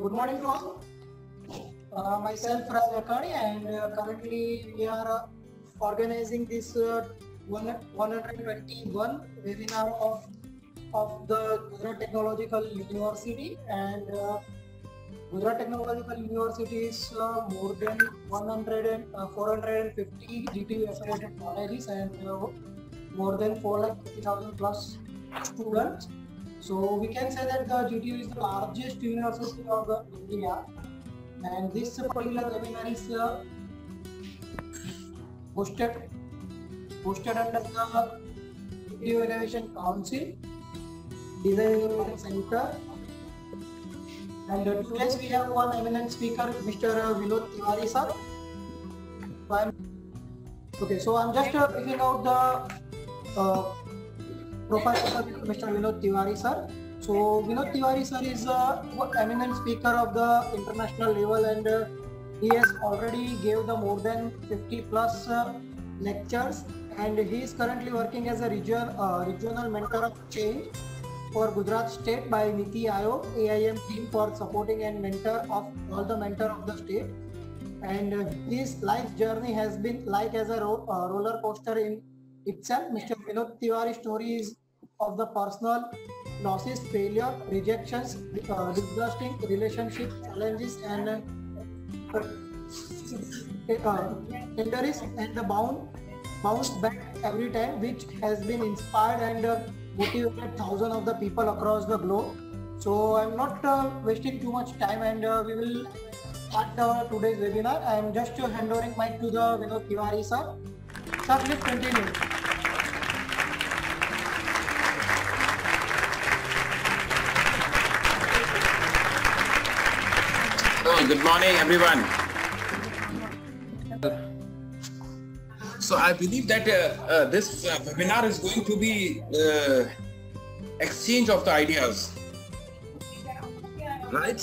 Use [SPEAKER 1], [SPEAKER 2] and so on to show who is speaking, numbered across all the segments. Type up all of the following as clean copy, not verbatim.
[SPEAKER 1] Good morning to all. Myself Raj Akani, and currently we are organizing this 121 webinar of the Gujarat Technological University, and Gujarat Technological University is more than 450 GTU affiliated colleges and more than 4,50,000 plus students. So we can say that the GTU is the largest university of India, and this particular webinar is hosted under the GTU Innovation Council, Design Innovation Center. And today we have one eminent speaker, Mr. Vinod Tiwari sir. So I'm just picking out the profile of Mr. Vinod Tiwari sir. So Vinod Tiwari sir is an eminent speaker of the international level, and he has already gave the more than 50 plus lectures, and he is currently working as a regional mentor of change for Gujarat state by NITI Aayog AIM team for supporting and mentor of all the mentor of the state. And his life journey has been like as a roller coaster in itself. Mr. Vinod Tiwari's story is of the personal losses, failure, rejections, disgusting relationship challenges, and injuries, and the bounce back every time, which has been inspired and motivated thousands of the people across the globe. So I'm not wasting too much time, and we will start today's webinar. I am just handing mic to the Vinod Tiwari sir. Sir, please continue.
[SPEAKER 2] Good morning, everyone. So I believe that this webinar is going to be exchange of the ideas, right?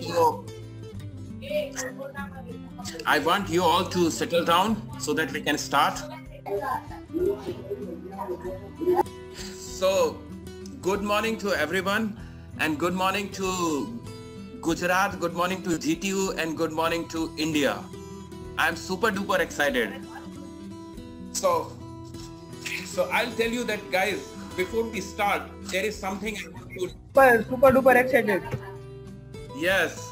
[SPEAKER 2] So I want you all to settle down so that we can start. So good morning to everyone, and good morning to Gujarat, good morning to GTU, and good morning to India. I'm super duper excited. So I'll tell you that, guys, before we start, there is something I want to...
[SPEAKER 3] Super duper excited.
[SPEAKER 2] Yes.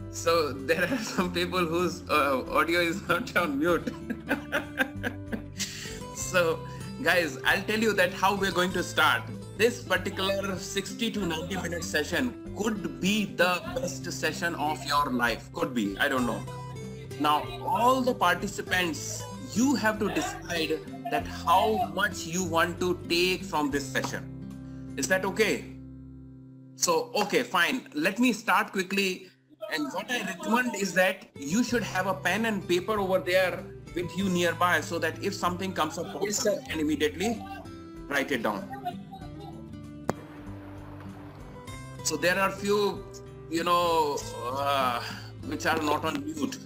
[SPEAKER 2] So there are some people whose audio is not on mute. So guys, I'll tell you that how we're going to start. This particular 60 to 90 minute session could be the best session of your life. Could be, I don't know. Now, all the participants, you have to decide that how much you want to take from this session. Is that okay? So, okay, fine. Let me start quickly. And what I recommend is that you should have a pen and paper over there with you nearby, so that if something comes up, yes, you can immediately write it down. So there are few, which are not on mute.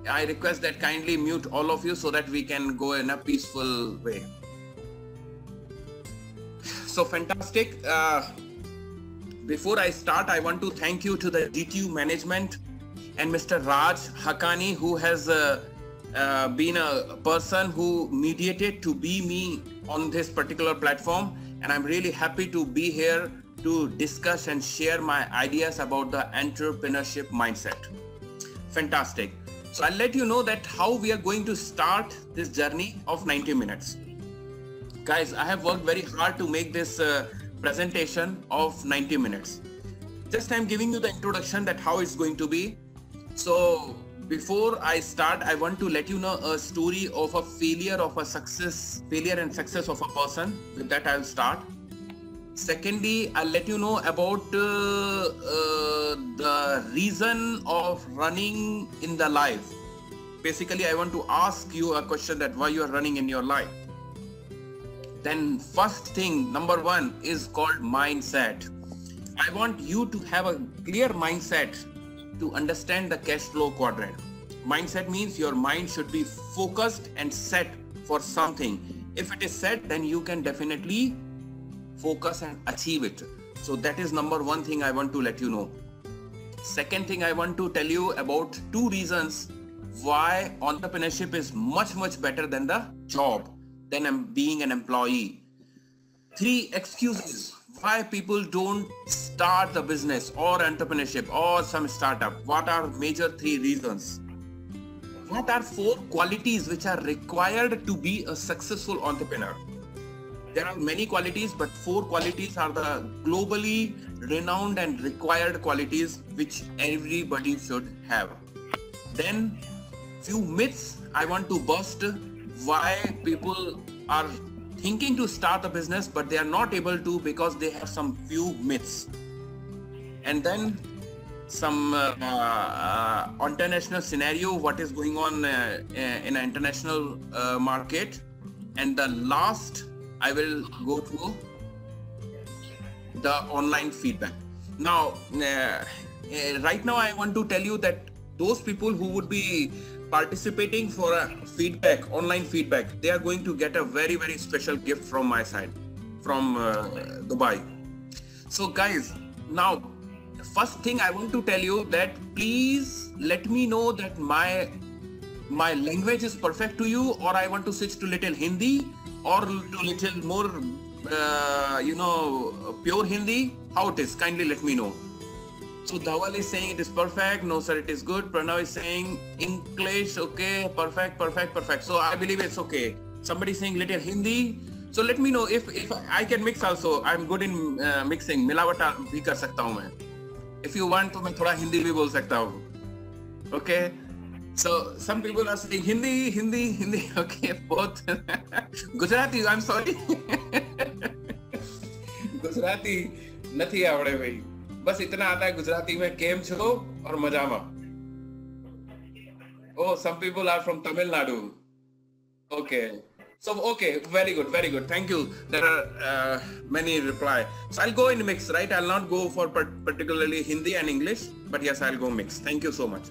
[SPEAKER 2] I request that kindly mute all of you so that we can go in a peaceful way. So fantastic. Before I start, I want to thank you to the GTU management and Mr. Raj Hakani, who has been a person who mediated to be me on this particular platform. And I'm really happy to be here to discuss and share my ideas about the entrepreneurship mindset. Fantastic. So I'll let you know that how we are going to start this journey of 90 minutes. Guys, I have worked very hard to make this presentation of 90 minutes. Just I'm giving you the introduction that how it's going to be. So before I start, I want to let you know a story of a failure and success of a person. With that, I'll start. Secondly, I'll let you know about the reason of running in the life. Basically, I want to ask you a question that why you are running in your life. Then first thing, number one, is called mindset. I want you to have a clear mindset to understand the cash flow quadrant. Mindset means your mind should be focused and set for something. If it is set, then you can definitely focus and achieve it. So that is number one thing I want to let you know. Second thing, I want to tell you about 2 reasons why entrepreneurship is much better than the job, than being an employee. 3 excuses why people don't start the business or entrepreneurship or some startup. What are major 3 reasons? What are 4 qualities which are required to be a successful entrepreneur? There are many qualities, but 4 qualities are the globally renowned and required qualities which everybody should have. Then few myths I want to bust, why people are thinking to start a business but they are not able to because they have some few myths. And then some international scenario, what is going on in an international market. And the last, I will go through the online feedback. Now, right now I want to tell you that those people who would be participating for a feedback, online feedback, they are going to get a very special gift from my side, from Dubai. So guys, now first thing I want to tell you that please let me know that my language is perfect to you, or I want to switch to little Hindi or to little more pure Hindi. How it is, kindly let me know. So Dhawal is saying it is perfect. No sir, it is good. Pranav is saying English, okay, perfect. So I believe it's okay. Somebody is saying little Hindi. So let me know if I can mix also. I'm good in mixing. Milawata bhi kar sakta hu main. If you want, तो मैं थोड़ा हिंदी भी बोल सकता हूँ. Okay. So some people are saying Hindi. Okay, both. Gujarati, I'm sorry. Gujarati નથી આવડે ભાઈ. बस इतना आता है गुजराती में, केम छो और मजामा. Oh, some people are from Tamil Nadu. Okay. So, okay, very good. Thank you. There are many reply. So I'll go in mix, right? I'll not go for particularly Hindi and English, but yes, I'll go mix. Thank you so much.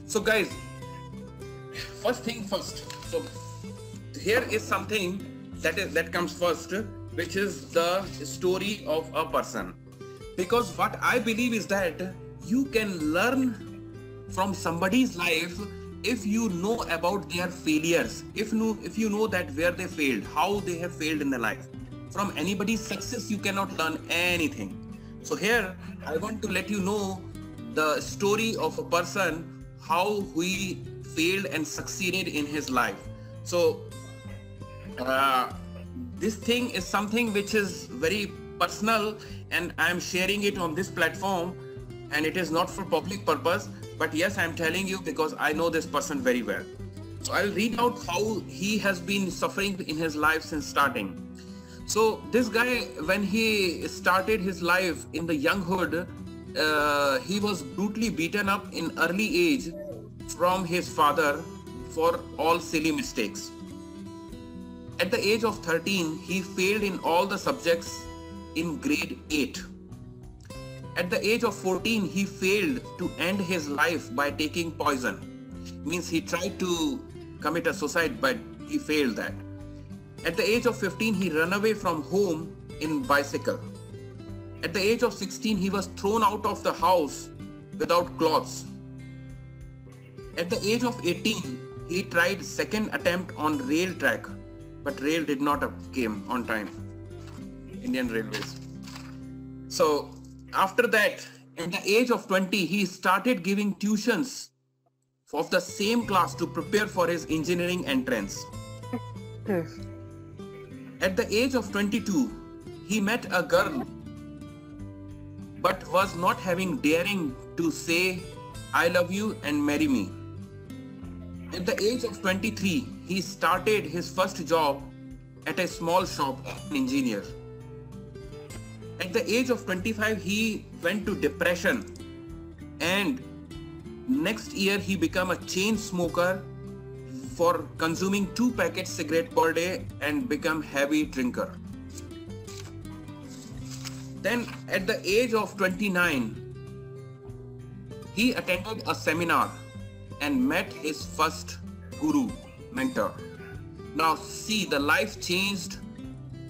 [SPEAKER 2] So guys, first thing first. So here is something that comes first, which is the story of a person. Because what I believe is that you can learn from somebody's life if you know about their failures, if you know that where they failed, how they have failed in their life. From anybody's success, you cannot learn anything. So here, I want to let you know the story of a person, how he failed and succeeded in his life. So this thing is something which is very personal, and I am sharing it on this platform, and it is not for public purpose, but yes, I am telling you because I know this person very well. So I'll read out how he has been suffering in his life since starting. So this guy, when he started his life in the younghood, he was brutally beaten up in early age from his father for all silly mistakes. At the age of 13, he failed in all the subjects in grade 8. At the age of 14, he failed to end his life by taking poison. Means he tried to commit a suicide, but he failed that. At the age of 15, he ran away from home in bicycle. At the age of 16, he was thrown out of the house without clothes. At the age of 18, he tried second attempt on rail track, but rail did not came on time. Indian Railways. So after that, at the age of 20, he started giving tuitions of the same class to prepare for his engineering entrance. At the age of 22, he met a girl but was not having daring to say, "I love you and marry me." At the age of 23, he started his first job at a small shop as an engineer. At the age of 25, he went to depression, and next year he became a chain smoker for consuming 2 packets cigarette per day and become heavy drinker. Then at the age of 29, he attended a seminar and met his first guru, mentor. Now see, the life changed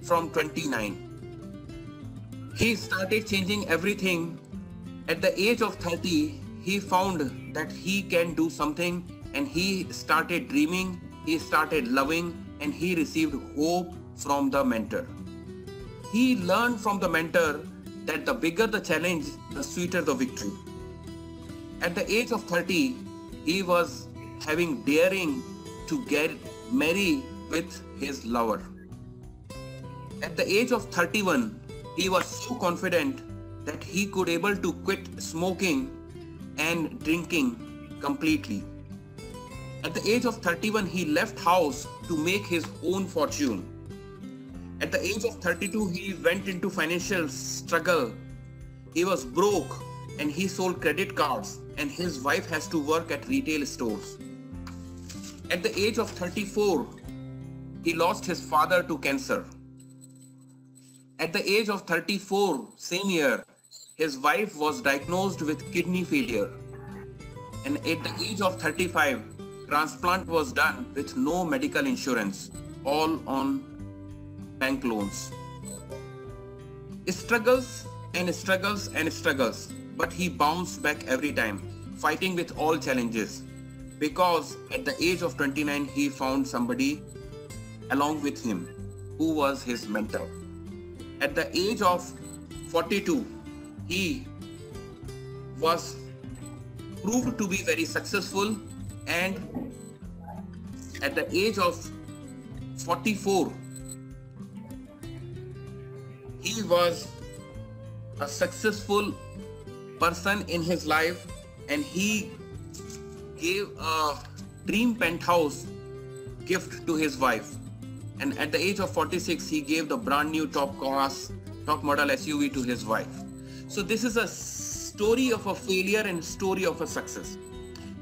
[SPEAKER 2] from 29. He started changing everything. At the age of 30, he found that he can do something, and he started dreaming, he started loving, and he received hope from the mentor. He learned from the mentor that the bigger the challenge, the sweeter the victory. At the age of 30, he was having daring to get married with his lover. At the age of 31, he was so confident that he could able to quit smoking and drinking completely. At the age of 31, he left house to make his own fortune. At the age of 32, he went into financial struggle. He was broke and he sold credit cards, and his wife has to work at retail stores. At the age of 34, he lost his father to cancer. At the age of 34, same year, his wife was diagnosed with kidney failure. And at the age of 35, transplant was done with no medical insurance, all on bank loans. Struggles and struggles and struggles, but he bounced back every time, fighting with all challenges. Because at the age of 29, he found somebody along with him who was his mentor. At the age of 42, he was proved to be very successful, and at the age of 44, he was a successful person in his life, and he gave a dream penthouse gift to his wife. And at the age of 46, he gave the brand new top model SUV to his wife. So this is a story of a failure and story of a success.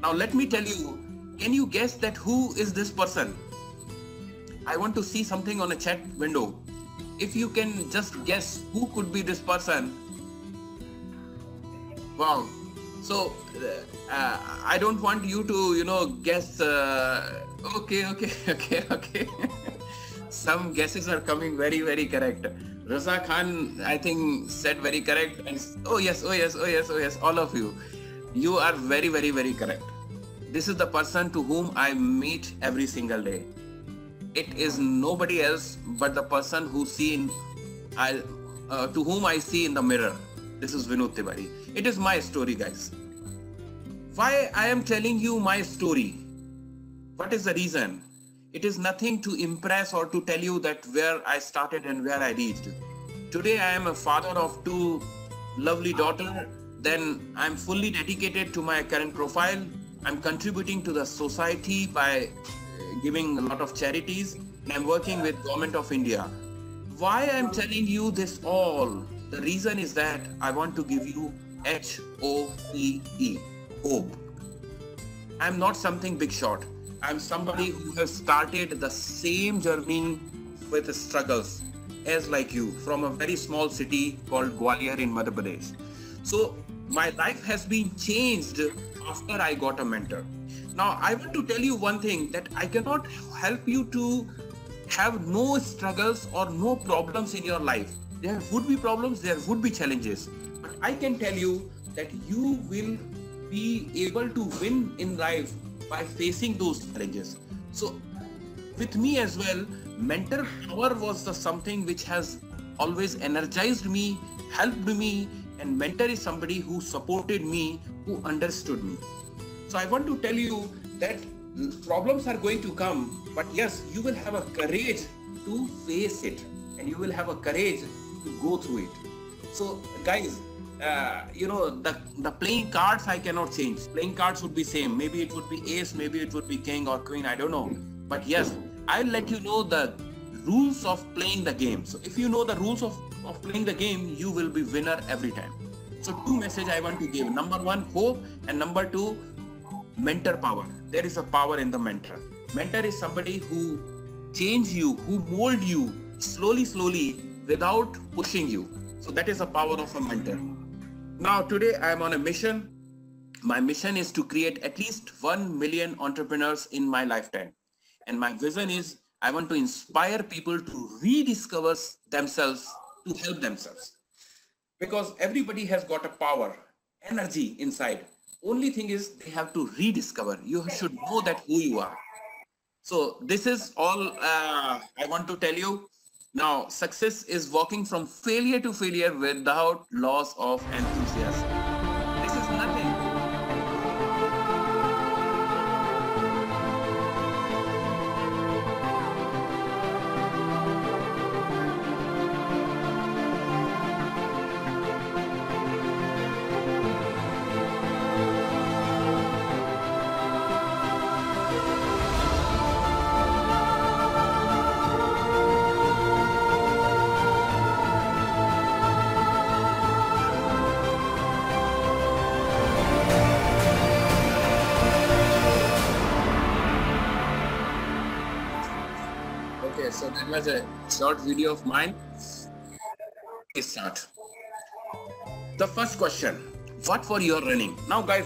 [SPEAKER 2] Now let me tell you, can you guess that who is this person? I want to see something on a chat window. If you can just guess who could be this person. Wow. So I don't want you to, guess. Okay. Some guesses are coming very, very correct. Raza Khan, I think, said very correct. And oh yes, all of you. You are very, very, very correct. This is the person to whom I meet every single day. It is nobody else but the person to whom I see in the mirror. This is Vinod Tiwari. It is my story, guys. Why I am telling you my story? What is the reason? It is nothing to impress or to tell you that where I started and where I reached. Today I am a father of 2 lovely daughters. Then I am fully dedicated to my current profile. I am contributing to the society by giving a lot of charities, and I am working with Government of India. Why I am telling you this all? The reason is that I want to give you HOPE, hope. I am not something big shot. I am somebody who has started the same journey with struggles as like you, from a very small city called Gwalior in Madhya Pradesh. So my life has been changed after I got a mentor. Now I want to tell you one thing, that I cannot help you to have no struggles or no problems in your life. There would be problems, there would be challenges, but I can tell you that you will be able to win in life by facing those challenges. So with me as well, mentor power was something which has always energized me, helped me, and mentor is somebody who supported me, who understood me. So I want to tell you that problems are going to come, but yes, you will have a courage to face it, and you will have a courage to go through it. So guys, the playing cards I cannot change. Playing cards would be same. Maybe it would be ace, maybe it would be king or queen, I don't know. But yes, I'll let you know the rules of playing the game. So if you know the rules of playing the game, you will be winner every time. So 2 messages I want to give. Number 1, hope, and number 2, mentor power. There is a power in the mentor. Mentor is somebody who change you, who mold you slowly without pushing you. So that is the power of a mentor. Now today I am on a mission. My mission is to create at least 1 million entrepreneurs in my lifetime. And my vision is I want to inspire people to rediscover themselves, to help themselves. because everybody has got a power, energy inside. Only thing is they have to rediscover. You should know that who you are. So this is all I want to tell you. Now, success is walking from failure to failure without loss of enthusiasm. This is nothing. Okay, so that was a short video of mine. Let's start. The first question, what for you're running? Now guys,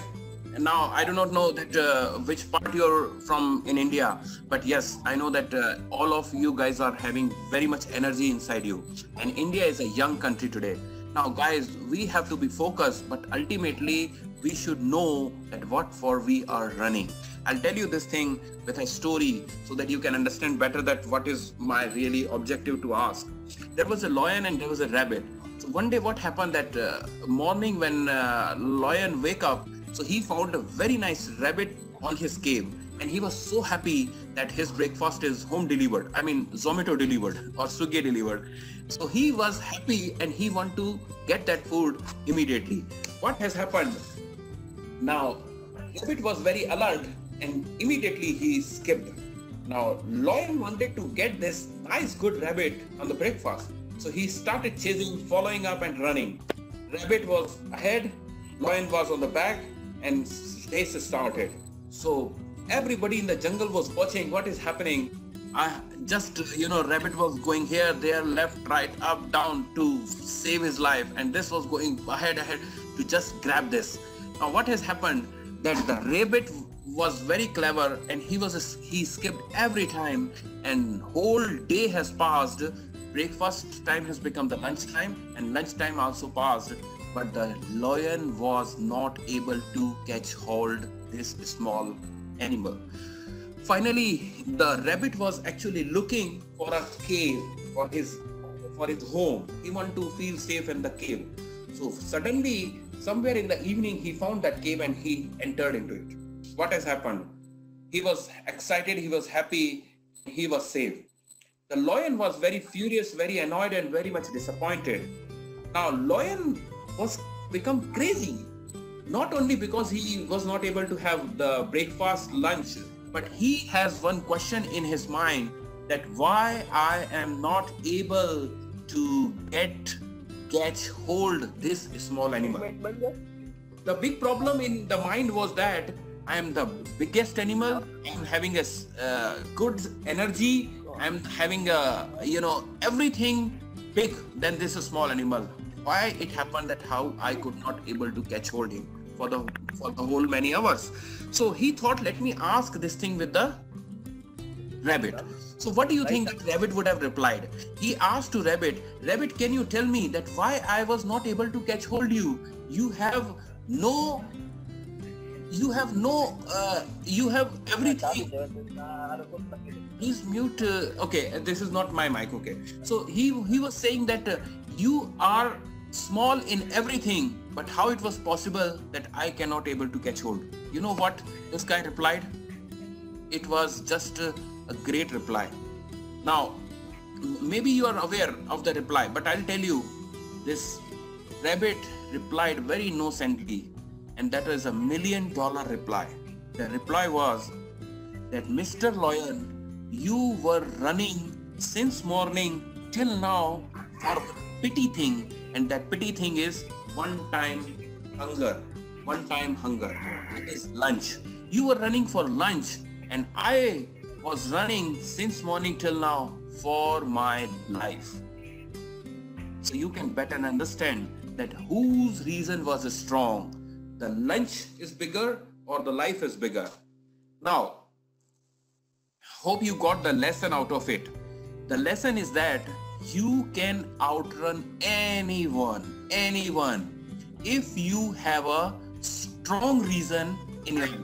[SPEAKER 2] now I do not know that which part you're from in India, but yes, I know that all of you guys are having very much energy inside you, and India is a young country today. Now guys, we have to be focused, but ultimately we should know that what for we are running. I'll tell you this thing with a story so that you can understand better that what is my really objective to ask. There was a lion and there was a rabbit. So one day what happened that morning when lion wake up, so he found a very nice rabbit on his cave, and he was so happy that his breakfast is home delivered. I mean Zomato delivered or Swiggy delivered. So he was happy and he want to get that food immediately. What has happened? Now rabbit was very alert and immediately he skipped. Now lion wanted to get this nice good rabbit on the breakfast. So he started chasing, following up and running. Rabbit was ahead, lion was on the back, and chase started. So everybody in the jungle was watching what is happening. Rabbit was going here, there, left, right, up, down to save his life, and this was going ahead to just grab this. Now what has happened that the rabbit was very clever and he skipped every time, and whole day has passed. Breakfast time has become the lunch time, and lunch time also passed, but the lion was not able to catch hold this small animal. Finally, the rabbit was actually looking for a cave for his home. He wanted to feel safe in the cave. So suddenly, somewhere in the evening, he found that cave and he entered into it. What has happened? He was excited, he was happy, he was safe. The lion was very furious, very annoyed, and very much disappointed. Now lion was become crazy, not only because he was not able to have the breakfast, lunch, but he has one question in his mind, that why I am not able to catch hold this small animal. The big problem in the mind was that I am the biggest animal, I am having a good energy, I am having everything big than this small animal. Why it happened that how I could not able to catch hold him for the whole many hours. So he thought, let me ask this thing with the rabbit. So what do you think that rabbit would have replied? He asked to rabbit, can you tell me that why I was not able to catch hold you? You have everything. Please mute. Okay, this is not my mic. Okay, so he was saying that you are small in everything, but how it was possible that I cannot able to catch hold? You know what this guy replied? It was just a great reply. Now maybe you are aware of the reply, but I'll tell you, this rabbit replied very innocently, and that was $1 million reply. The reply was that, Mr. Lion, you were running since morning till now for a pity thing, and that pity thing is one-time hunger. It is lunch. You were running for lunch, and I was running since morning till now for my life. So you can better understand that whose reason was strong. The lunch is bigger or the life is bigger. Now, hope you got the lesson out of it. The lesson is that you can outrun anyone, if you have a strong reason in your life.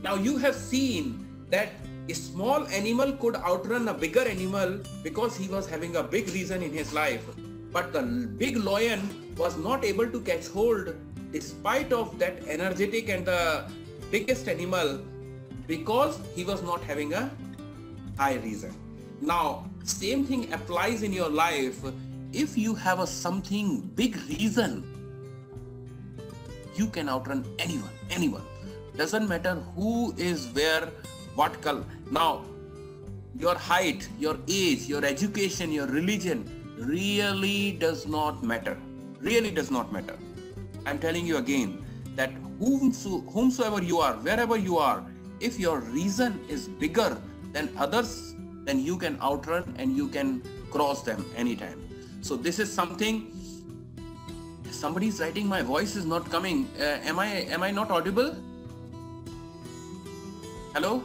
[SPEAKER 2] Now you have seen that a small animal could outrun a bigger animal because he was having a big reason in his life. But the big lion was not able to catch hold despite of that energetic and the biggest animal because he was not having a high reason. Now, same thing applies in your life. If you have a something big reason, you can outrun anyone. Doesn't matter who is where, what color. Now, your height, your age, your education, your religion really does not matter. Really does not matter. I'm telling you again that whomsoever you are, wherever you are, if your reason is bigger than others, then you can outrun and you can cross them anytime. So this is something. Somebody's writing, my voice is not coming. Am I not audible? Hello?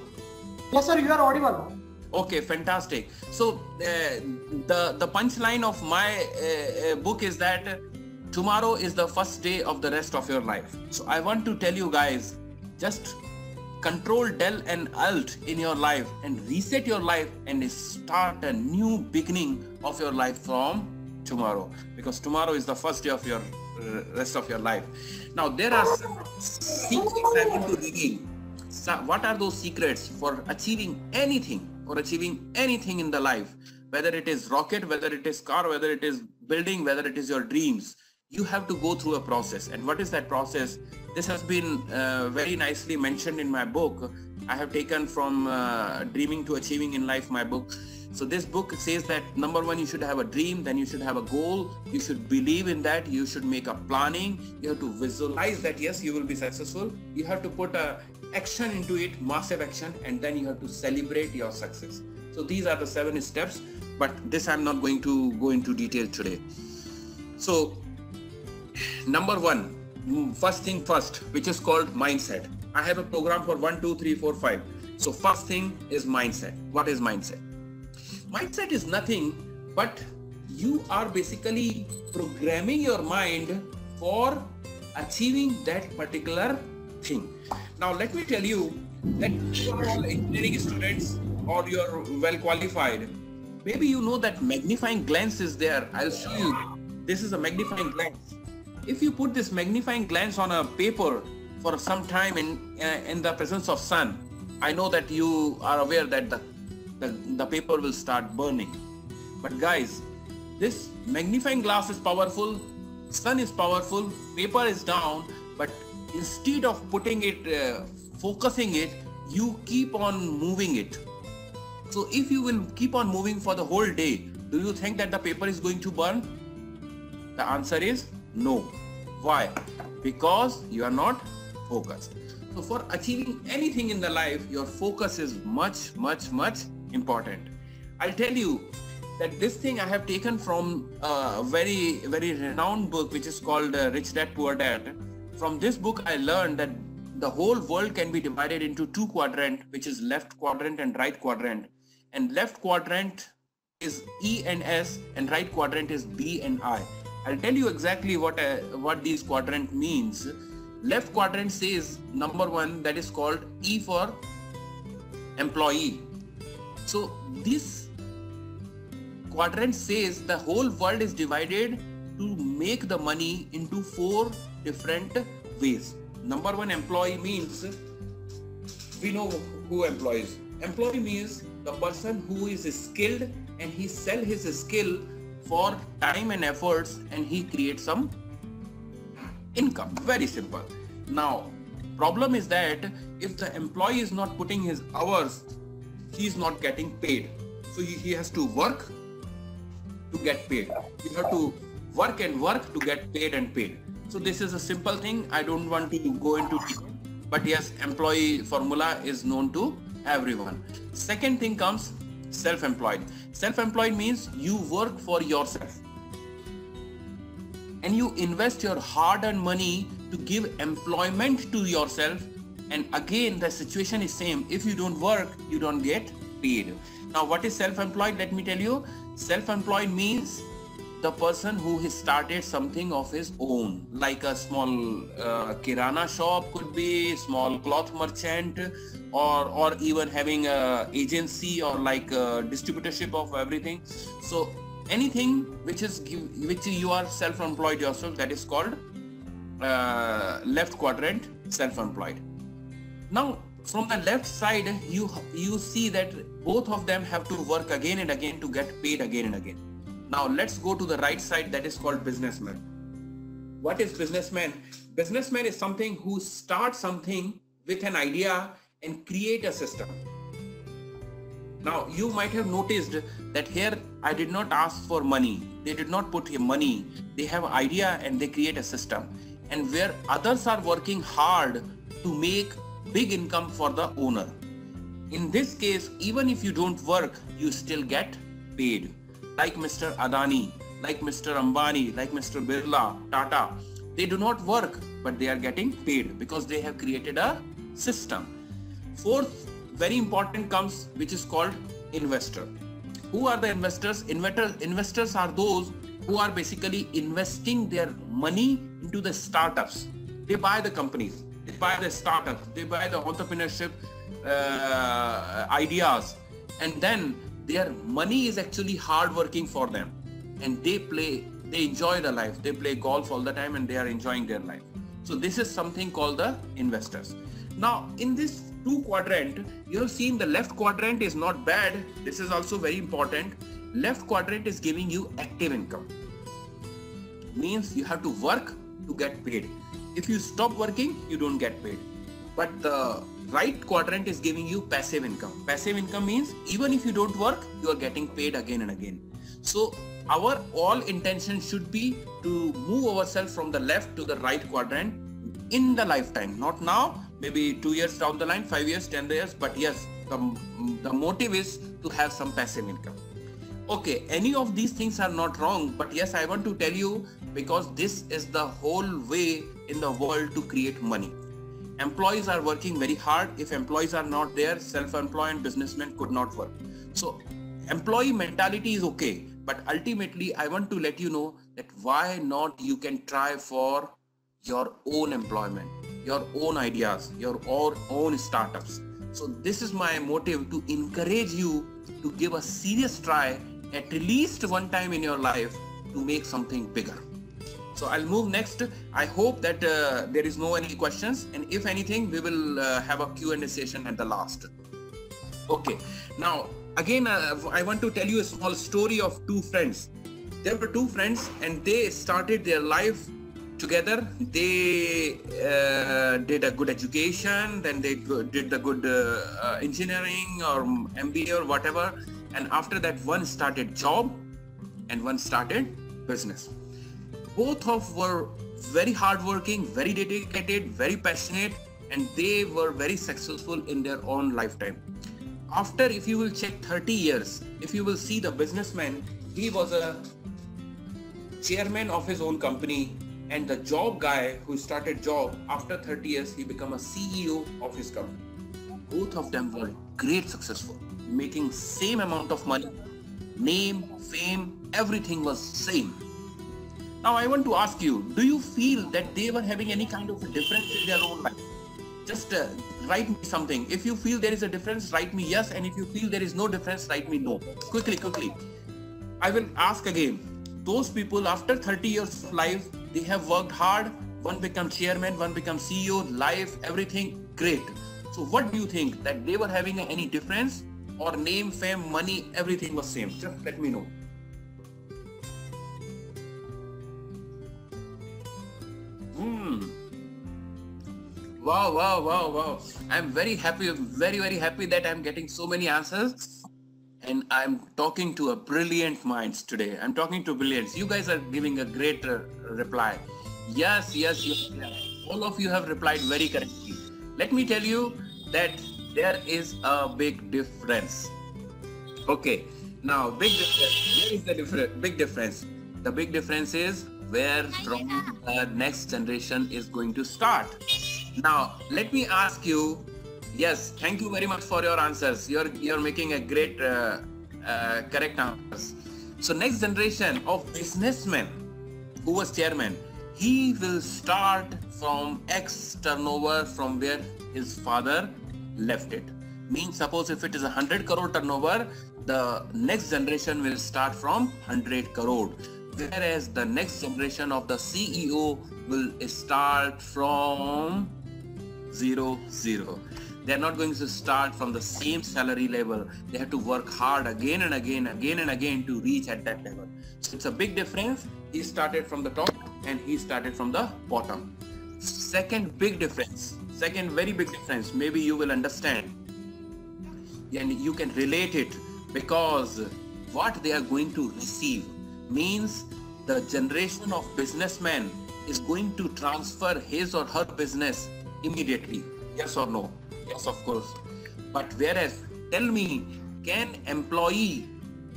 [SPEAKER 1] Yes, sir, you are audible.
[SPEAKER 2] Okay, fantastic. So the punchline of my book is that tomorrow is the first day of the rest of your life. So I want to tell you guys, just control Del and Alt in your life and reset your life and start a new beginning of your life from tomorrow, because tomorrow is the first day of your rest of your life. Now there are some secrets I want to reveal. So what are those secrets for achieving anything in the life? Whether it is rocket, whether it is car, whether it is building, whether it is your dreams, you have to go through a process. And what is that process? This has been very nicely mentioned in my book. I have taken from Dreaming to Achieving in Life, my book. So this book says that number one, you should have a dream, then you should have a goal, you should believe in that, you should make a planning, you have to visualize that yes, you will be successful, you have to put a action into it, massive action, and then you have to celebrate your success. So these are the 7 steps, but this I'm not going to go into detail today. So number one, first thing first, which is called mindset. I have a program for 1, 2, 3, 4, 5. So first thing is mindset. What is mindset? Mindset is nothing but you are basically programming your mind for achieving that particular thing. Now let me tell you that you are all engineering students or you are well qualified. Maybe you know that magnifying glass is there. I'll show you. This is a magnifying glass. If you put this magnifying glass on a paper for some time in the presence of sun, I know that you are aware that the paper will start burning. But guys, this magnifying glass is powerful, sun is powerful, paper is down, but instead of putting it, focusing it, you keep on moving it. So if you will keep on moving for the whole day, do you think that the paper is going to burn? The answer is no. Why? Because you are not focused. So for achieving anything in the life, your focus is much important. I'll tell you that this thing I have taken from a very renowned book which is called Rich Dad Poor Dad. From this book I learned that the whole world can be divided into 2 quadrants, which is left quadrant and right quadrant. And left quadrant is E and S and right quadrant is B and I. I'll tell you exactly what these quadrant means. Left quadrant says number 1, that is called E for employee. So this quadrant says the whole world is divided to make the money into 4 different ways. Number 1, employee means, we know who employees. Employee means the person who is skilled and he sells his skill for time and efforts and he creates some income. Very simple. Now, problem is that if the employee is not putting his hours, he is not getting paid. So he has to work to get paid. You have to work and work to get paid and paid. So this is a simple thing. I don't want to go into detail, but yes, employee formula is known to everyone. Second thing comes self-employed. Self-employed means you work for yourself and you invest your hard-earned money to give employment to yourself. And again, the situation is same. If you don't work, you don't get paid. Now, what is self-employed? Let me tell you. Self-employed means the person who has started something of his own, like a small kirana shop could be, small cloth merchant, or even having a agency or like a distributorship of everything. So anything which you are self-employed yourself, that is called left quadrant self-employed. Now from the left side, you see that both of them have to work again and again to get paid again and again. Now let's go to the right side, that is called businessman. What is businessman? Businessman is something who starts something with an idea and create a system. Now you might have noticed that here I did not ask for money. They did not put money. They have an idea and they create a system. And where others are working hard to make big income for the owner. In this case, even if you don't work, you still get paid. Like Mr. Adani, like Mr. Ambani, like Mr. Birla, Tata, they do not work, but they are getting paid because they have created a system. Fourth, very important comes, which is called investor. Who are the investors? Investors are those who are basically investing their money into the startups. They buy the companies, they buy the startups, they buy the entrepreneurship ideas, and then their money is actually hard working for them, and they enjoy the life. They play golf all the time and they are enjoying their life. So this is something called the investors. Now in this two quadrant, you have seen the left quadrant is not bad. This is also very important. Left quadrant is giving you active income. Means you have to work to get paid. If you stop working, you don't get paid. But the right quadrant is giving you passive income. Passive income means even if you don't work, you are getting paid again and again. So our all intention should be to move ourselves from the left to the right quadrant in the lifetime. Not now, maybe 2 years down the line, 5 years, 10 years. But yes, the motive is to have some passive income. Okay, any of these things are not wrong. But yes, I want to tell you, because this is the whole way in the world to create money. Employees are working very hard. If employees are not there, self-employed and businessmen could not work. So employee mentality is okay, but ultimately I want to let you know that why not you can try for your own employment, your own ideas, your own startups. So this is my motive, to encourage you to give a serious try at least one time in your life to make something bigger. So I'll move next. I hope that there is no any questions, and if anything, we will have a Q&A session at the last. Okay. Now again, I want to tell you a small story of two friends. There were two friends, and they started their life together. They did a good education, then they did the good engineering or MBA or whatever, and after that one started job and one started business. Both of were very hardworking, very dedicated, very passionate, and they were very successful in their own lifetime. After, if you will check 30 years, if you will see the businessman, he was a chairman of his own company, and the job guy who started job, after 30 years, he became a CEO of his company. Both of them were great successful, making same amount of money, name, fame, everything was same. Now I want to ask you, do you feel that they were having any kind of a difference in their own life? Just write me something. If you feel there is a difference, write me yes, and if you feel there is no difference, write me no. Quickly. I will ask again. Those people after 30 years of life, they have worked hard. One become chairman, one become CEO, life, everything great. So what do you think, that they were having any difference, or name, fame, money, everything was same? Just let me know. Wow. I'm very happy, very happy that I'm getting so many answers, and I'm talking to a brilliant minds today. I'm talking to brilliance. You guys are giving a great reply. Yes. All of you have replied very correctly. Let me tell you that there is a big difference. Okay, now big difference. Where is the big difference? The big difference is where from the next generation is going to start. Now, let me ask you, Yes, thank you very much for your answers. You're making a great correct answers. So next generation of businessmen who was chairman, he will start from X turnover from where his father left it. Means suppose if it is 100 crore turnover, the next generation will start from 100 crore. Whereas the next generation of the CEO will start from 0. They are not going to start from the same salary level. They have to work hard again and again to reach at that level. So it's a big difference. He started from the top and he started from the bottom. Second very big difference, maybe you will understand and you can relate it, because what they are going to receive means the generation of businessmen is going to transfer his or her business immediately. Yes or no? Yes, of course. But whereas, tell me, can employee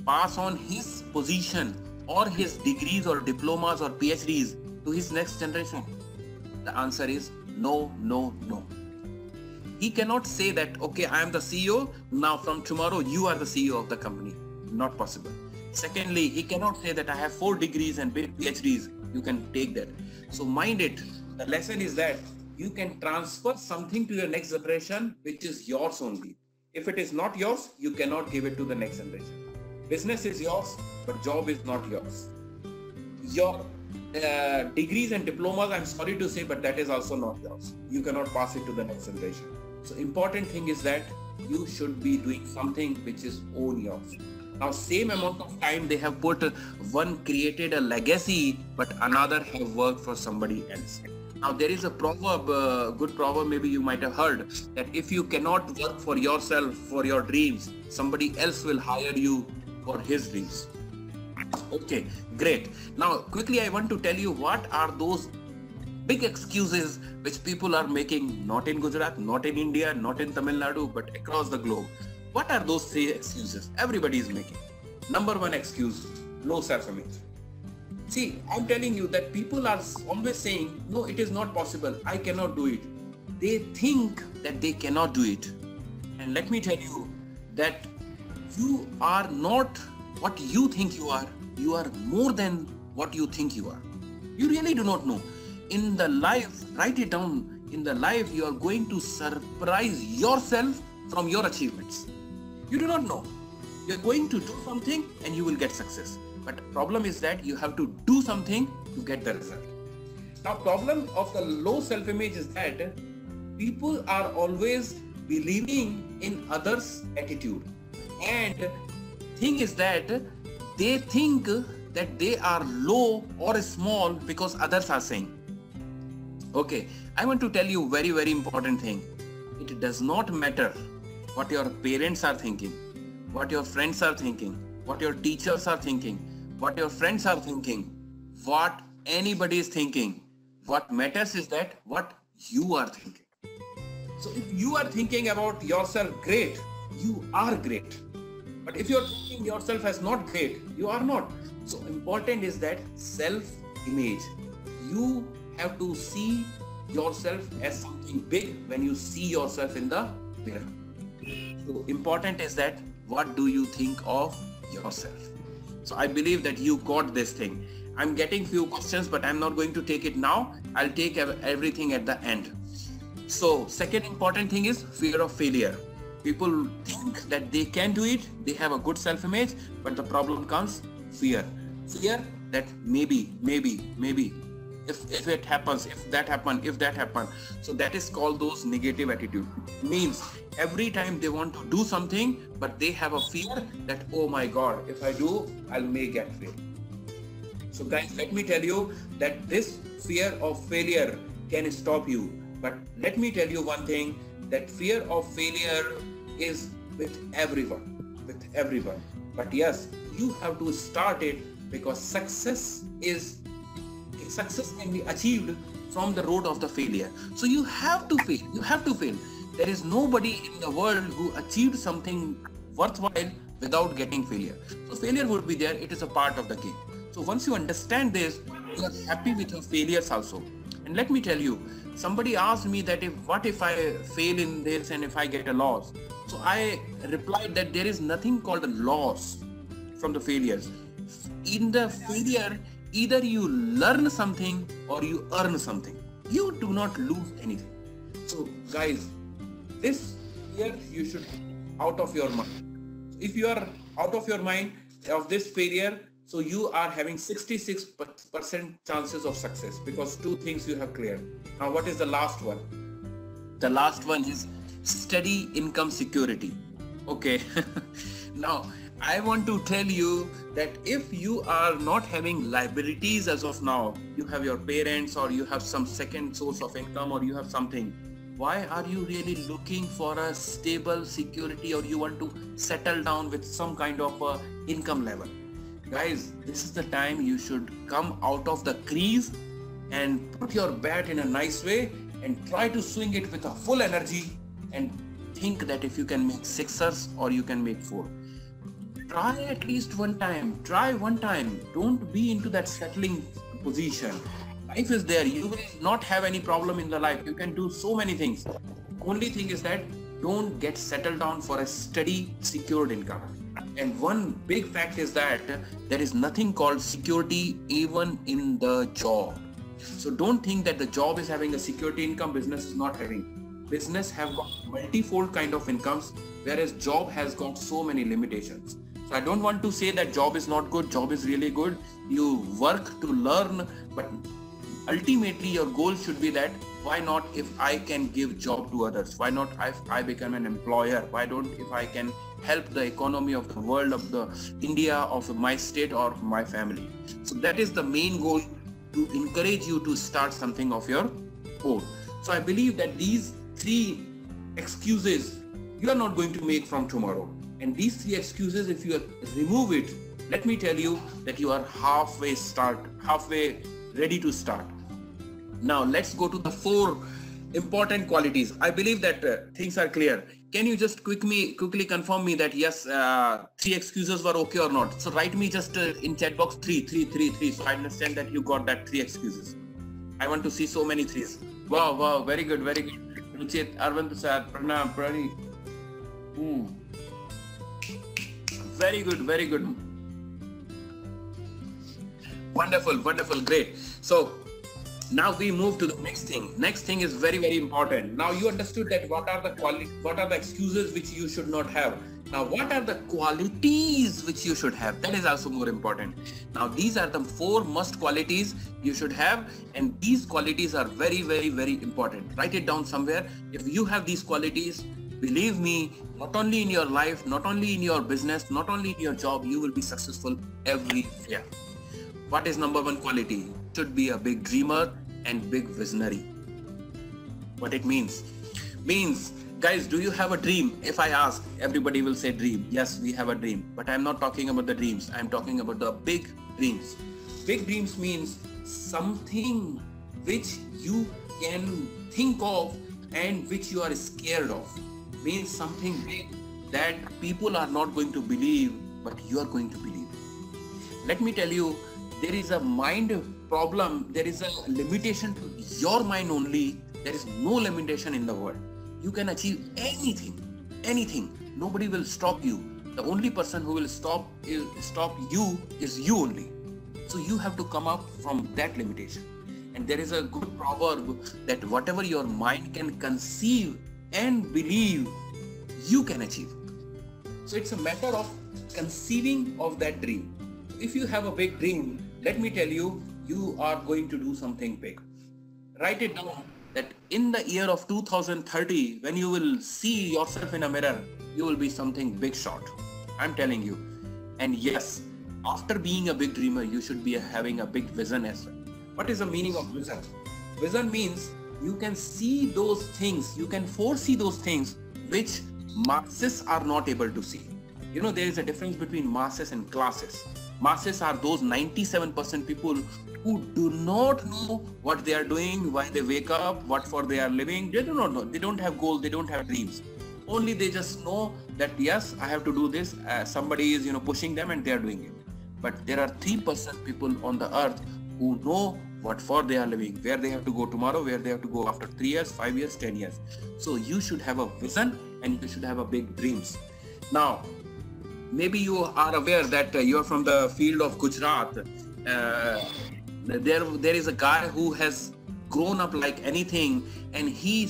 [SPEAKER 2] pass on his position or his degrees or diplomas or PhDs to his next generation? The answer is no. He cannot say that, okay, I am the CEO, now from tomorrow you are the CEO of the company. Not possible. Secondly, he cannot say that I have 4 degrees and PhDs. You can take that. So mind it, the lesson is that you can transfer something to your next generation which is yours only. If it is not yours, you cannot give it to the next generation. Business is yours, but job is not yours. Your degrees and diplomas, I'm sorry to say, but that is also not yours. You cannot pass it to the next generation. So important thing is that you should be doing something which is own yours. Now same amount of time they have put, one created a legacy, but another have worked for somebody else. Now there is a proverb, good proverb maybe you might have heard, that if you cannot work for yourself, for your dreams, somebody else will hire you for his dreams. Okay, great. Now quickly I want to tell you what are those big excuses which people are making, not in Gujarat, not in India, not in Tamil Nadu, but across the globe. What are those 3 excuses everybody is making? Number 1 excuse, low self-image. See, I'm telling you that people are always saying, no, it is not possible. I cannot do it. They think that they cannot do it. And let me tell you that you are not what you think you are. You are more than what you think you are. You really do not know. In the life, write it down. In the life, you are going to surprise yourself from your achievements. You do not know. You are going to do something and you will get success. But the problem is that you have to do something to get the result. Now, problem of the low self-image is that people are always believing in others' attitude. And thing is that they think that they are low or small because others are saying. Okay, I want to tell you very, very important thing. It does not matter what your parents are thinking, what your friends are thinking, what your teachers are thinking, what your friends are thinking, what anybody is thinking. What matters is that what you are thinking. So if you are thinking about yourself great, you are great. But if you're thinking yourself as not great, you are not. So important is that self-image. You have to see yourself as something big when you see yourself in the mirror. So important is that what do you think of yourself? So I believe that you got this thing. I'm getting few questions, but I'm not going to take it now. I'll take everything at the end. So second important thing is fear of failure. People think that they can do it. They have a good self-image, but the problem comes fear. Fear that maybe. If it happens, if that happen. So that is called those negative attitude. Means every time they want to do something, but they have a fear that, oh my God, if I do, I may get failed. So guys, let me tell you that this fear of failure can stop you. But let me tell you one thing, that fear of failure is with everyone. But yes, you have to start it, because success can be achieved from the road of the failure. So you have to fail. There is nobody in the world who achieved something worthwhile without getting failure. So failure would be there. It is a part of the game. So once you understand this, you are happy with your failures also. And let me tell you, somebody asked me that what if I fail in this and if I get a loss? So I replied that there is nothing called a loss from the failures. In the failure, either you learn something or you earn something. You do not lose anything. So guys, this year you should out of your mind. If you are out of your mind of this failure, so you are having 66% chances of success, because two things you have cleared. Now what is the last one? The last one is steady income security. Okay. Now I want to tell you that if you are not having liabilities as of now, you have your parents or you have some second source of income or you have something, why are you really looking for a stable security, or you want to settle down with some kind of a income level? Guys, this is the time you should come out of the crease and put your bat in a nice way and try to swing it with a full energy and think that if you can make sixers or you can make four. Try at least one time. Try one time. Don't be into that settling position. Life is there. You will not have any problem in the life. You can do so many things. Only thing is that don't get settled down for a steady, secured income. And one big fact is that there is nothing called security even in the job. So don't think that the job is having a security income, business is not having. Business have got multifold kind of incomes, whereas job has got so many limitations. So I don't want to say that job is not good, job is really good. You work to learn, but ultimately your goal should be that why not if I can give job to others? Why not if I become an employer? Why don't if I can help the economy of the world, of the India, of my state or my family? So that is the main goal, to encourage you to start something of your own. So I believe that these three excuses you are not going to make from tomorrow. And these three excuses, if you remove it, let me tell you that you are halfway ready to start. Now let's go to the 4 important qualities. I believe that things are clear. Can you just quickly confirm me that yes, 3 excuses were okay or not? So write me just in chat box 3. So I understand that you got that 3 excuses. I want to see so many 3s. Wow, very good. Ruchit, Arvind Prasad, Pranam, Prani. Very good. Wonderful, great. So now we move to the next thing. Next thing is very, very important. Now you understood that what are the excuses which you should not have. Now what are the qualities which you should have? That is also more important. Now these are the 4 must qualities you should have, and these qualities are very, very, very important. Write it down somewhere. If you have these qualities, believe me, not only in your life, not only in your business, not only in your job, you will be successful everywhere. What is number 1 quality? Should be a big dreamer and big visionary. What it means? Means, guys, do you have a dream? If I ask, everybody will say dream. Yes, we have a dream. But I'm not talking about the dreams. I'm talking about the big dreams. Big dreams means something which you can think of and which you are scared of. Means something big that people are not going to believe, but you are going to believe. Let me tell you, there is a mind problem. There is a limitation to your mind only. There is no limitation in the world. You can achieve anything. Nobody will stop you. The only person who will stop you is you only. So you have to come up from that limitation. And there is a good proverb that whatever your mind can conceive and believe, you can achieve. So it's a matter of conceiving of that dream. If you have a big dream, let me tell you, you are going to do something big. Write it down that in the year of 2030, when you will see yourself in a mirror, you will be something big shot. I'm telling you. And yes, after being a big dreamer, you should be having a big vision as well. What is the meaning of vision? Vision means you can see those things, you can foresee those things which masses are not able to see. You know, there is a difference between masses and classes. Masses are those 97% people who do not know what they are doing, why they wake up, what for they are living. They do not know. They don't have goals. They don't have dreams. Only they just know that yes, I have to do this. Somebody is pushing them and they are doing it. But there are 3% people on the earth who know what for they are living, where they have to go tomorrow, where they have to go after 3 years, 5 years, 10 years. So you should have a vision and you should have a big dreams. Now, maybe you are aware that you are from the field of Gujarat. There is a guy who has grown up like anything, and he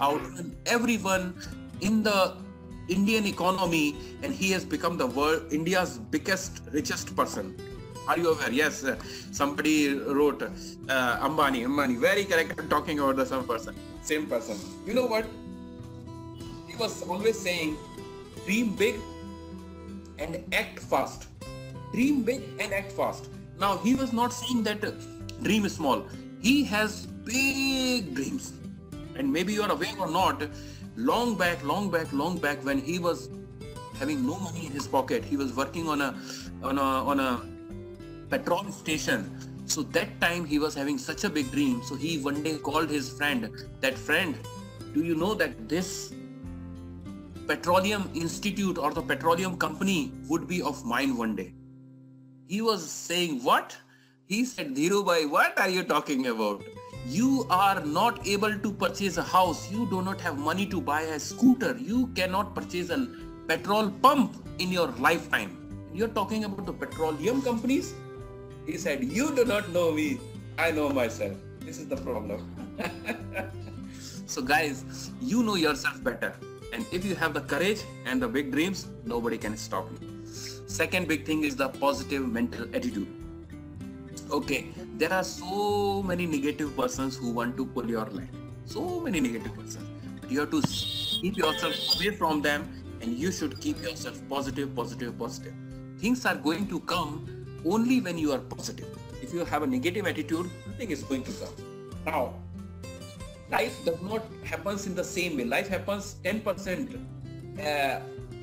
[SPEAKER 2] outrun everyone in the Indian economy, and he has become India's richest person. Are you aware? Yes, somebody wrote Ambani, very correct. I'm talking about the same person. You know what? He was always saying, dream big and act fast. Dream big and act fast. Now, he was not saying that dream is small. He has big dreams. And maybe you are aware or not, long back, when he was having no money in his pocket, he was working on a petrol station. So that time he was having such a big dream. So he one day called his friend, do you know that this petroleum institute or the petroleum company would be of mine one day? He was saying, what? He said, Dhiru bhai, what are you talking about? You are not able to purchase a house. You do not have money to buy a scooter. You cannot purchase a petrol pump in your lifetime. You're talking about the petroleum companies? He said, you do not know me. I know myself. This is the problem. So guys, you know yourself better. And if you have the courage and the big dreams, nobody can stop you. Second big thing is the positive mental attitude. Okay, there are so many negative persons who want to pull your leg. So many negative persons. But you have to keep yourself away from them, and you should keep yourself positive. Things are going to come only when you are positive. If you have a negative attitude, nothing is going to come. Now, life does not happen in the same way. Life happens 10%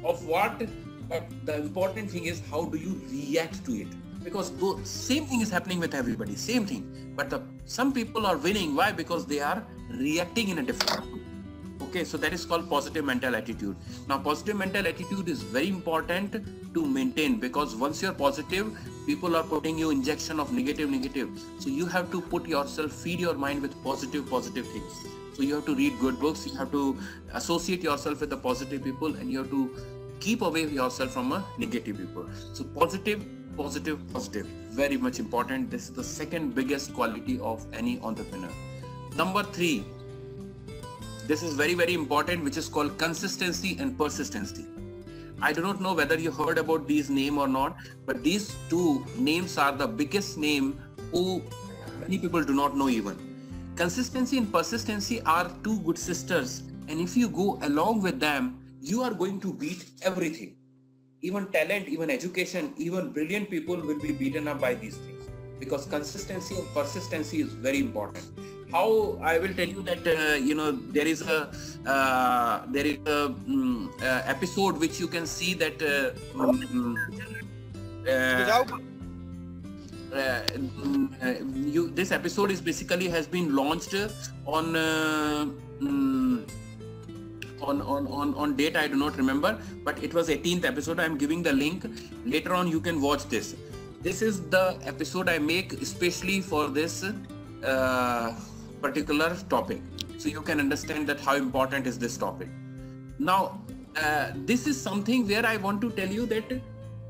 [SPEAKER 2] of what, but the important thing is how do you react to it. Because the same thing is happening with everybody, same thing. But some people are winning. Why? Because they are reacting in a different way. Okay, so that is called positive mental attitude. Now, positive mental attitude is very important to maintain, because once you're positive, people are putting you injection of negative. So you have to feed your mind with positive things. So you have to read good books, you have to associate yourself with the positive people, and you have to keep away yourself from a negative people. So positive, very much important. This is the second biggest quality of any entrepreneur. Number 3, this is very, very important, which is called consistency and persistency. I do not know whether you heard about these names or not, but these two names are the biggest name who many people do not know even. Consistency and persistency are two good sisters, and if you go along with them, you are going to beat everything. Even talent, even education, even brilliant people will be beaten up by these things, because consistency and persistency is very important. How? I will tell you that there is a episode which you can see that this episode is basically has been launched on date I do not remember, but it was 18th episode. I am giving the link. Later on you can watch this. This is the episode I make especially for this particular topic, so you can understand that how important is this topic. Now this is something where I want to tell you that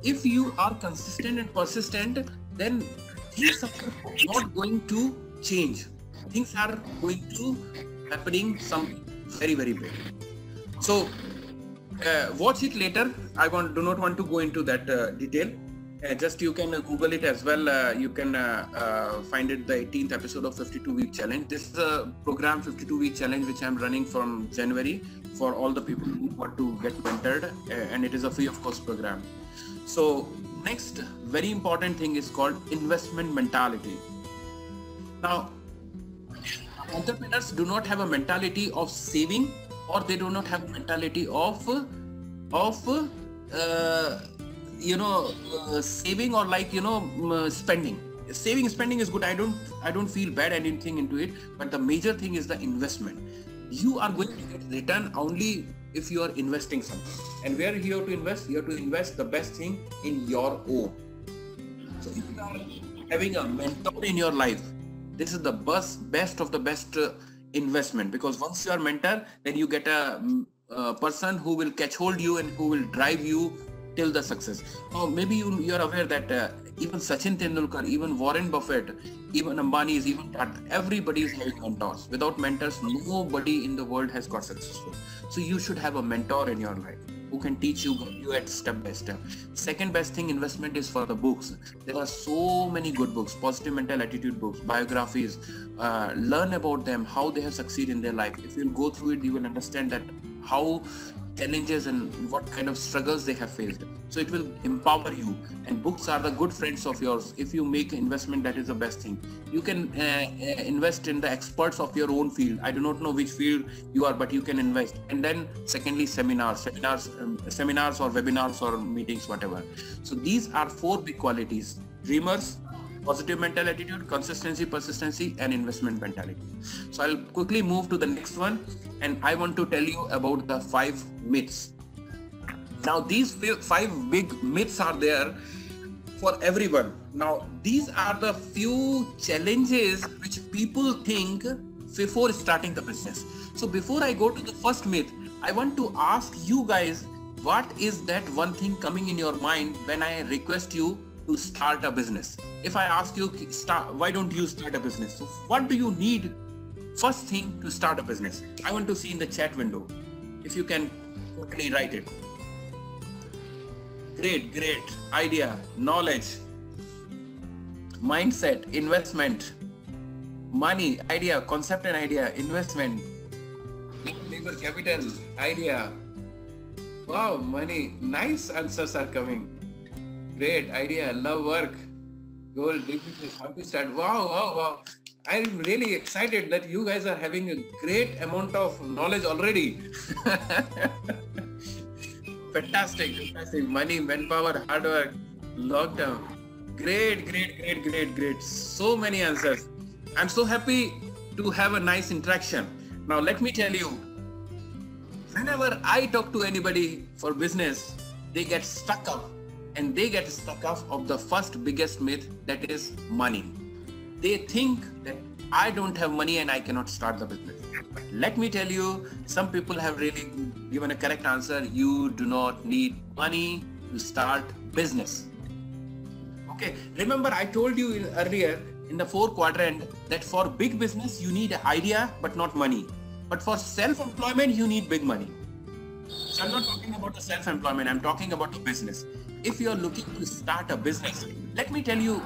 [SPEAKER 2] if you are consistent and persistent, then things are not going to change. Things are going to happening something very, very big. So watch it later. I do not want to go into that detail. Just you can Google it as well. You can find it, the 18th episode of 52-week challenge. This is a program, 52-week challenge, which I'm running from January for all the people who want to get mentored, and it is a free of cost program. So next very important thing is called investment mentality. Now, entrepreneurs do not have a mentality of saving, or they do not have a mentality of saving, or spending. Spending is good. I don't feel bad anything into it, but the major thing is the investment. You are going to get return only if you are investing something. And where you have to invest? You have to invest the best thing in your own. So if you are having a mentor in your life, this is the best of the best investment, because once you are mentor, then you get a person who will catch hold you and who will drive you till the success. Now maybe you are aware that even Sachin Tendulkar, even Warren Buffett, even Ambani's, even Tata, everybody is having mentors. Without mentors, nobody in the world has got successful. So you should have a mentor in your life who can teach you, guide you at step by step. Second best thing investment is for the books. There are so many good books, positive mental attitude books, biographies. Learn about them, how they have succeeded in their life. If you go through it, you will understand that how challenges and what kind of struggles they have faced. So it will empower you, and books are the good friends of yours. If you make investment, that is the best thing. You can invest in the experts of your own field. I do not know which field you are, but you can invest. And then secondly, seminars or webinars or meetings, whatever. So these are 4 big qualities: dreamers, positive mental attitude, consistency, persistency, and investment mentality. So I'll quickly move to the next one, and I want to tell you about the 5 myths. Now these 5 big myths are there for everyone. Now these are the few challenges which people think before starting the business. So before I go to the first myth, I want to ask you guys, what is that one thing coming in your mind when I request you to start a business? If I ask you, why don't you start a business? So what do you need first thing to start a business? I want to see in the chat window, if you can quickly write it. Great idea, knowledge, mindset, investment, money, idea, concept and idea, investment, labor, capital, idea. Wow, money, nice answers are coming. Great idea, love, work, goal, dignity, how to start. Wow. I'm really excited that you guys are having a great amount of knowledge already. Fantastic. Money, manpower, hard work, long term. Great. So many answers. I'm so happy to have a nice interaction. Now let me tell you, whenever I talk to anybody for business, they get stuck up of the first biggest myth, that is money. They think that I don't have money and I cannot start the business. But let me tell you, some people have really given a correct answer. You do not need money to start business. Okay, remember I told you earlier in the 4 quadrant that for big business you need an idea but not money. But for self-employment you need big money. So I'm not talking about the self-employment, I'm talking about the business. If you're looking to start a business, let me tell you,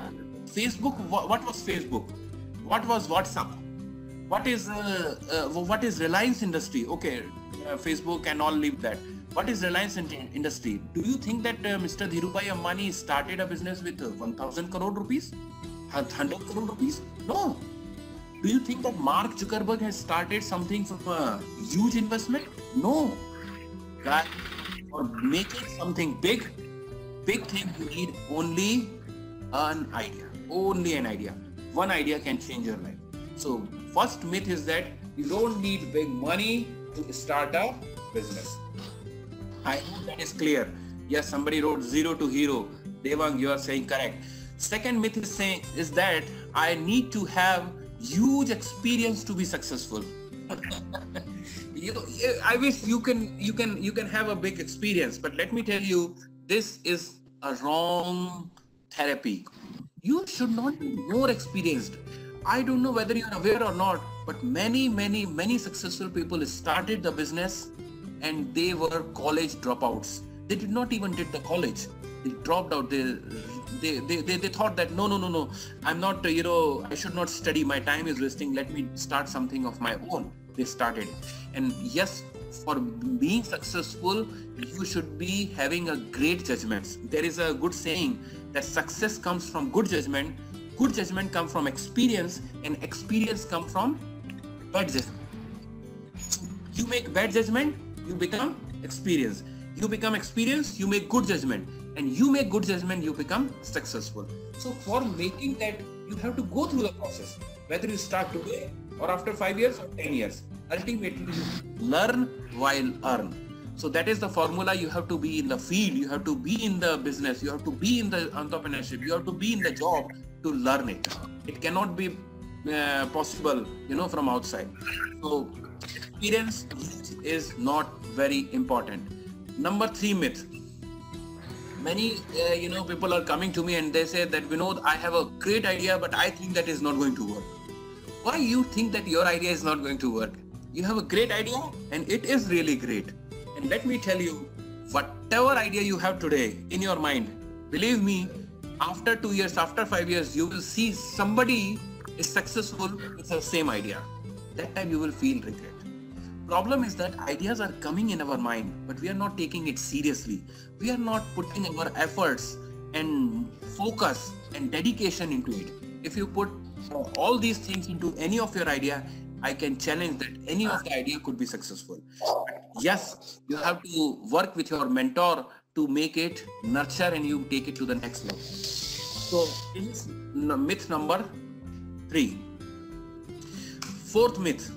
[SPEAKER 2] Facebook, what was Facebook? What was WhatsApp? What is Reliance Industry? Okay, Facebook and all, leave that. What is Reliance Industry? Do you think that Mr. Dhirubhai Ambani started a business with 1,000 crore rupees? 100 crore rupees? No. Do you think that Mark Zuckerberg has started something from a huge investment? No. Guys, for making something big thing, you need only an idea. Only an idea. One idea can change your life. So first myth is that you don't need big money to start a business. I hope that is clear. Yes, somebody wrote 0 to hero. Devang, you are saying correct. Second myth is that I need to have huge experience to be successful. I wish you can have a big experience, but let me tell you, this is a wrong therapy. You should not be more experienced. I don't know whether you're aware or not, but many successful people started the business and they were college dropouts. They did not even did the college. They dropped out. They thought that no, I'm not, I should not study. My time is wasting. Let me start something of my own. They started. And yes, for being successful, you should be having a great judgment. There is a good saying that success comes from good judgment comes from experience, and experience comes from bad judgment. You make bad judgment, you become experienced. You become experienced, you make good judgment. And you make good judgment, you become successful. So for making that, you have to go through the process. Whether you start today or after 5 years or 10 years. Ultimately, learn while earn. So that is the formula. You have to be in the field, you have to be in the business, you have to be in the entrepreneurship, you have to be in the job to learn it. It cannot be possible, from outside. So experience is not very important. Number 3 myth. Many people are coming to me and they say that, Vinod, I have a great idea, but I think that is not going to work. Why you think that your idea is not going to work? You have a great idea and it is really great. And let me tell you, whatever idea you have today in your mind, believe me, after 2 years, after 5 years, you will see somebody is successful with the same idea. That time you will feel regret. Problem is that ideas are coming in our mind, but we are not taking it seriously. We are not putting our efforts and focus and dedication into it. If you put all these things into any of your idea, I can challenge that any of the idea could be successful. Yes, you have to work with your mentor to make it nurture and you take it to the next level. So this is myth number 3. 4th myth,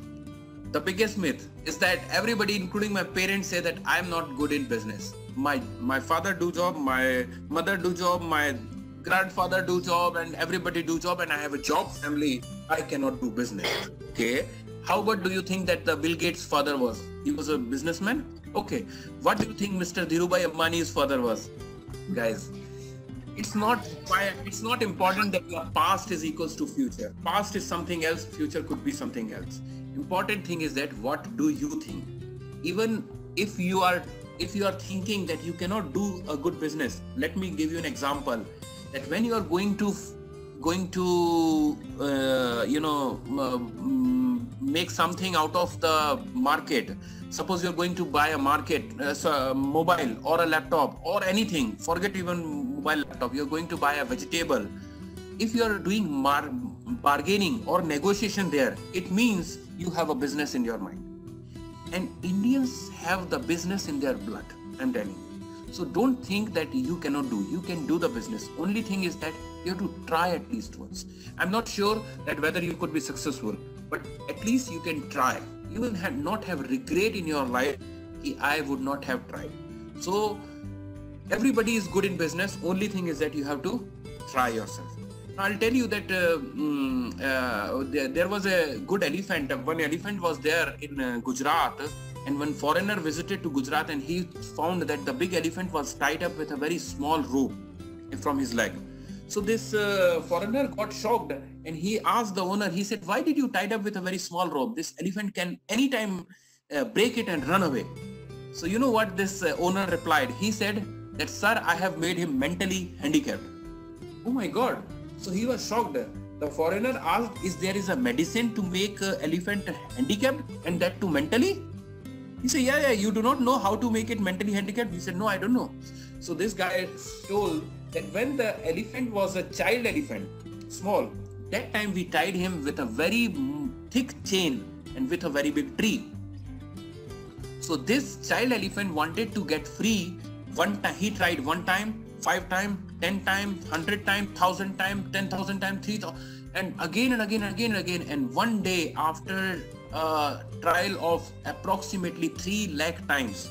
[SPEAKER 2] the biggest myth, is that everybody, including my parents, say that I am not good in business. My father do job, my mother do job, my grandfather do job, and everybody do job, and I have a job family. I cannot do business. Okay. How about do you think that the Bill Gates' father was? He was a businessman? Okay. What do you think Mr. Dhirubhai Ambani's father was? Guys, it's not important that your past is equals to future. Past is something else, future could be something else. Important thing is that what do you think? Even if you are thinking that you cannot do a good business, let me give you an example. That when you are going to make something out of the market, suppose you're going to buy a mobile or a laptop or anything, forget even mobile, laptop, you're going to buy a vegetable. If you are doing bargaining or negotiation there, it means you have a business in your mind. And Indians have the business in their blood, I'm telling you. So don't think that you cannot do. You can do the business. Only thing is that you have to try at least once. I'm not sure that whether you could be successful, but at least you can try. You will not have regret in your life. I would not have tried. So everybody is good in business. Only thing is that you have to try yourself. I'll tell you that there was a good elephant. One elephant was there in Gujarat, and one foreigner visited to Gujarat and he found that the big elephant was tied up with a very small rope from his leg. So this foreigner got shocked and he asked the owner, he said, why did you tie it up with a very small rope? This elephant can anytime break it and run away. So you know what this owner replied? He said that, sir, I have made him mentally handicapped. Oh my God. So he was shocked. The foreigner asked, is there a medicine to make elephant handicapped, and that too mentally? He said, yeah, you do not know how to make it mentally handicapped? He said, no, I don't know. So this guy told that when the elephant was a child elephant, small, that time we tied him with a very thick chain and with a very big tree. So this child elephant wanted to get free. One time he tried 1 time, 5 times, 10 times, 100 times, 1,000 times, 10,000 times, 3,000, and again and again and again and again. And one day, after a trial of approximately 3 lakh times,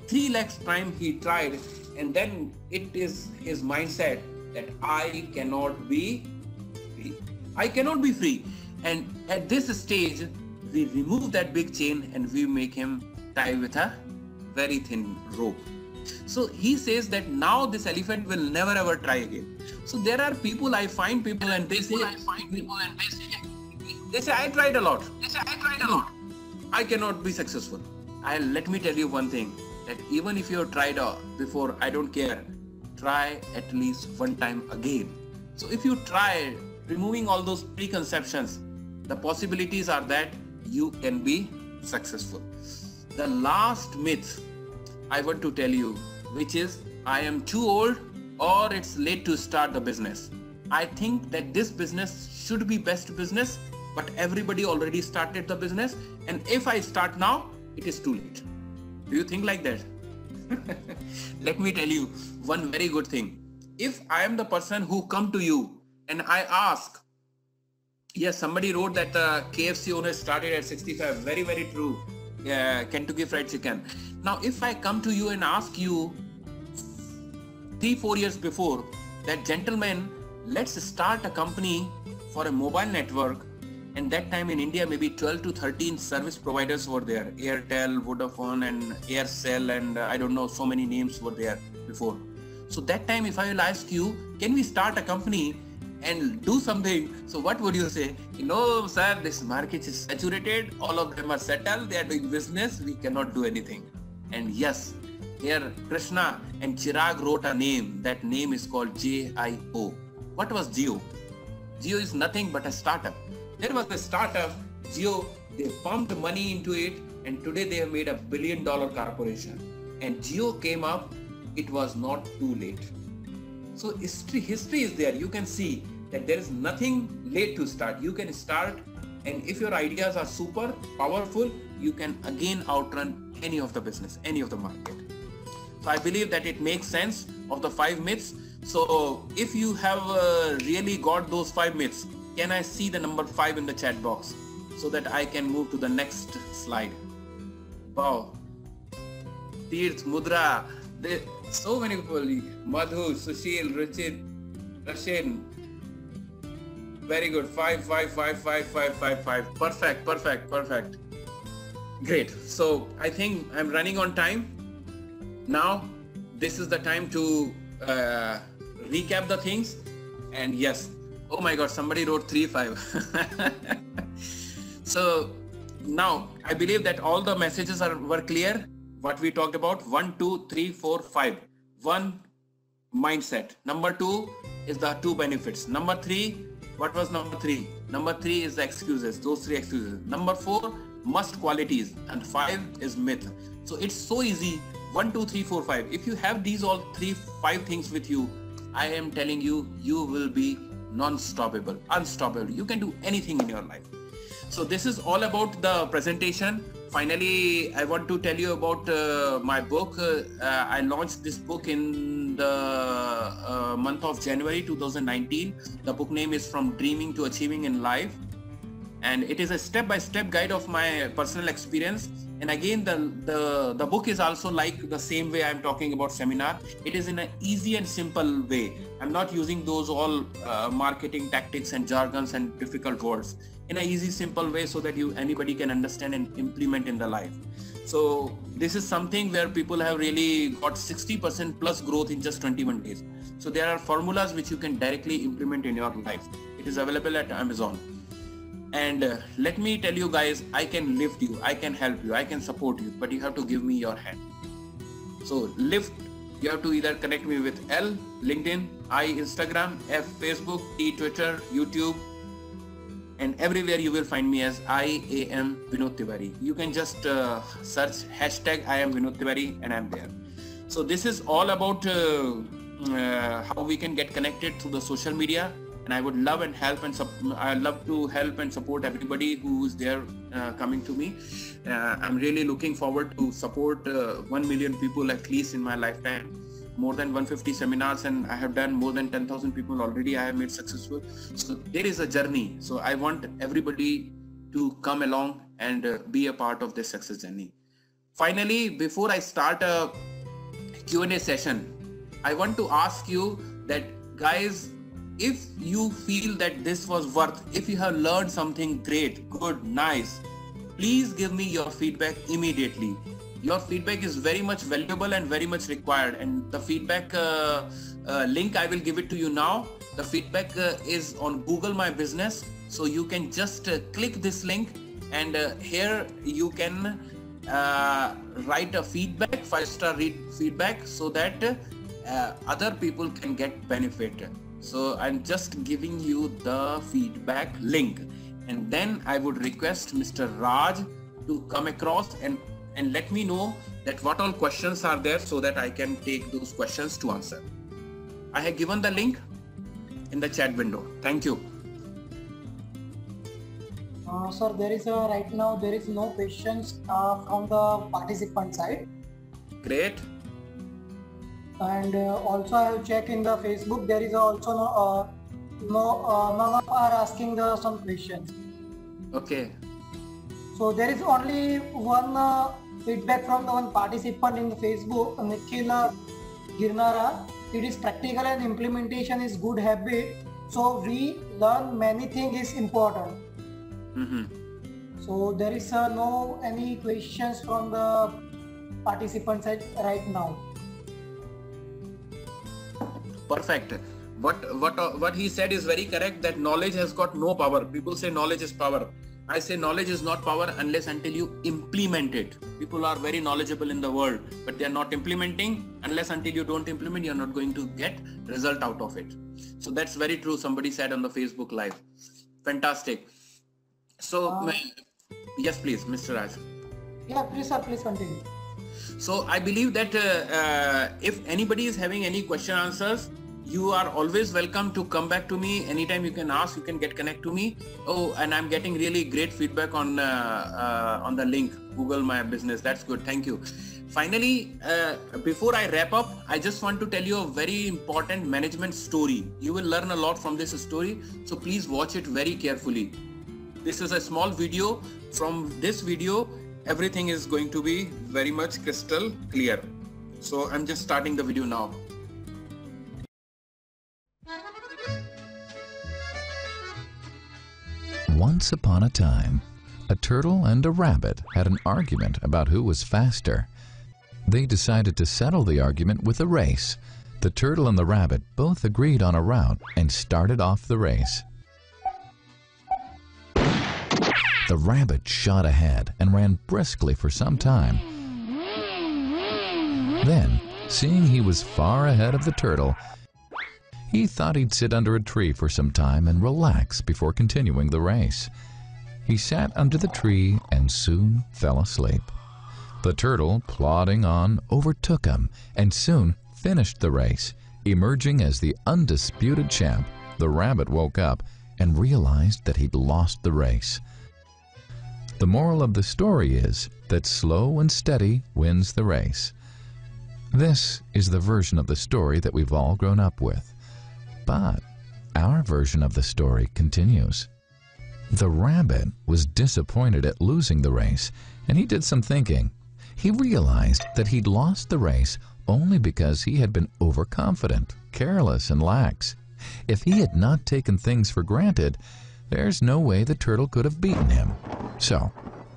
[SPEAKER 2] 3 lakh times he tried, and then it is his mindset that I cannot be free. I cannot be free. And at this stage, we remove that big chain and we make him tie with a very thin rope. So he says that now this elephant will never ever try again. So there are people, I find people and they say, I tried a lot. I cannot be successful. Let me tell you one thing, that even if you have tried before, I don't care. Try at least 1 time again. So if you try removing all those preconceptions, the possibilities are that you can be successful. The last myth I want to tell you, which is I am too old or it's late to start the business. I think that this business should be best business, but everybody already started the business, and if I start now, it is too late. Do you think like that? Let me tell you one very good thing. If I am the person who come to you and I ask, yes, somebody wrote that the KFC owner started at 65. Very, very true. Kentucky Fried Chicken. Now, if I come to you and ask you 3-4 years before that, gentlemen, let's start a company for a mobile network. And that time in India, maybe 12 to 13 service providers were there. Airtel, Vodafone and Aircel, and I don't know, so many names were there before. So that time, if I will ask you, can we start a company and do something? So what would you say? No, sir, this market is saturated. All of them are settled. They are doing business. We cannot do anything. And yes, here Krishna and Chirag wrote a name. That name is called JIO. What was Jio? Jio is nothing but a startup. There was a startup, Jio. They pumped money into it, and today they have made $1 billion corporation. And Jio came up. It was not too late. So history is there. You can see that there is nothing late to start. You can start, and if your ideas are super powerful, you can again outrun any of the business, any of the market. So I believe that it makes sense of the 5 myths. So if you have really got those 5 myths, can I see the number 5 in the chat box so that I can move to the next slide? Wow. Tirth, Mudra, so many people. Madhu, Sushil, Richard, Rashin. Very good. 5, 5, 5, 5, 5, 5, 5. Perfect, perfect, perfect. Great. So I think I'm running on time. Now, this is the time to recap the things. And yes, oh my God, somebody wrote 3, 5. So now I believe that all the messages were clear. What we talked about: 1, 2, 3, 4, 5. 1, mindset. Number 2 is the 2 benefits. Number 3, what was number 3? Number 3 is the excuses, those 3 excuses. Number 4, must qualities, and 5 is myth. So it's so easy. 1, 2, 3, 4, 5. If you have these all 5 things with you, I am telling you, you will be non-stoppable, unstoppable. You can do anything in your life. So this is all about the presentation. Finally, I want to tell you about my book. I launched this book in the month of January 2019. The book name is From Dreaming to Achieving in Life. And it is a step-by-step guide of my personal experience. And again, the book is also like the same way I'm talking about seminar. It is in an easy and simple way. I'm not using those all marketing tactics and jargons and difficult words. In an easy, simple way so that anybody can understand and implement in the life. So this is something where people have really got 60% plus growth in just 21 days. So there are formulas which you can directly implement in your life. It is available at Amazon. And let me tell you guys, I can lift you, I can help you, I can support you, but you have to give me your hand. So lift, you have to either connect me with L, LinkedIn, I, Instagram, F, Facebook, T, Twitter, YouTube, and everywhere you will find me as I am Vinod Tiwari. You can just search hashtag I am Vinod Tiwari and I'm there. So this is all about how we can get connected through the social media. And I would love and help and I love to help and support everybody who is there coming to me. I'm really looking forward to support 1 million people at least in my lifetime. More than 150 seminars, and I have done more than 10,000 people already I have made successful. So there is a journey. So I want everybody to come along and be a part of this success journey. Finally, before I start a Q&A session, I want to ask you that, guys, if you feel that this was worth, if you have learned something great, good, nice, please give me your feedback immediately. Your feedback is very much valuable and very much required. And the feedback link, I will give it to you now. The feedback is on Google My Business. So you can just click this link, and here you can write a feedback, 5-star feedback, so that other people can get benefit. So I'm just giving you the feedback link, and then I would request Mr. Raj to come across and let me know that what all questions are there so that I can take those questions to answer. I have given the link in the chat window. Thank you.
[SPEAKER 1] Sir, there is right now there is no questions from the participant side.
[SPEAKER 2] Great.
[SPEAKER 1] And also I have checked in the Facebook. There is also none are asking some questions.
[SPEAKER 2] Okay.
[SPEAKER 1] So there is only one feedback from the one participant in Facebook, Nikhil Girnara. It is practical and implementation is good habit. So we learn many things is important. So there is no any questions from the participants right now.
[SPEAKER 2] Perfect. What he said is very correct, that knowledge has got no power. People say knowledge is power. I say knowledge is not power unless until you implement it. People are very knowledgeable in the world, but they are not implementing. Unless until you don't implement, you are not going to get result out of it. So that's very true. Somebody said on the Facebook Live. Fantastic. So yes, please, Mr. Raj.
[SPEAKER 1] Yeah, please sir, please continue.
[SPEAKER 2] So I believe that if anybody is having any question answers, you are always welcome to come back to me anytime. You can ask, you can get connect to me. Oh, and I'm getting really great feedback on the link, Google My Business. That's good. Thank you. Finally, before I wrap up, I just want to tell you a very important management story. You will learn a lot from this story. So please watch it very carefully. This is a small video. From this video, everything is going to be very much crystal clear. So I'm just starting the video now.
[SPEAKER 3] Once upon a time, a turtle and a rabbit had an argument about who was faster. They decided to settle the argument with a race. The turtle and the rabbit both agreed on a route and started off the race. The rabbit shot ahead and ran briskly for some time. Then, seeing he was far ahead of the turtle, he thought he'd sit under a tree for some time and relax before continuing the race. He sat under the tree and soon fell asleep. The turtle, plodding on, overtook him and soon finished the race. Emerging as the undisputed champ, the rabbit woke up and realized that he'd lost the race. The moral of the story is that slow and steady wins the race. This is the version of the story that we've all grown up with. But our version of the story continues. The rabbit was disappointed at losing the race, and he did some thinking. He realized that he'd lost the race only because he had been overconfident, careless, and lax. If he had not taken things for granted, there's no way the turtle could have beaten him. So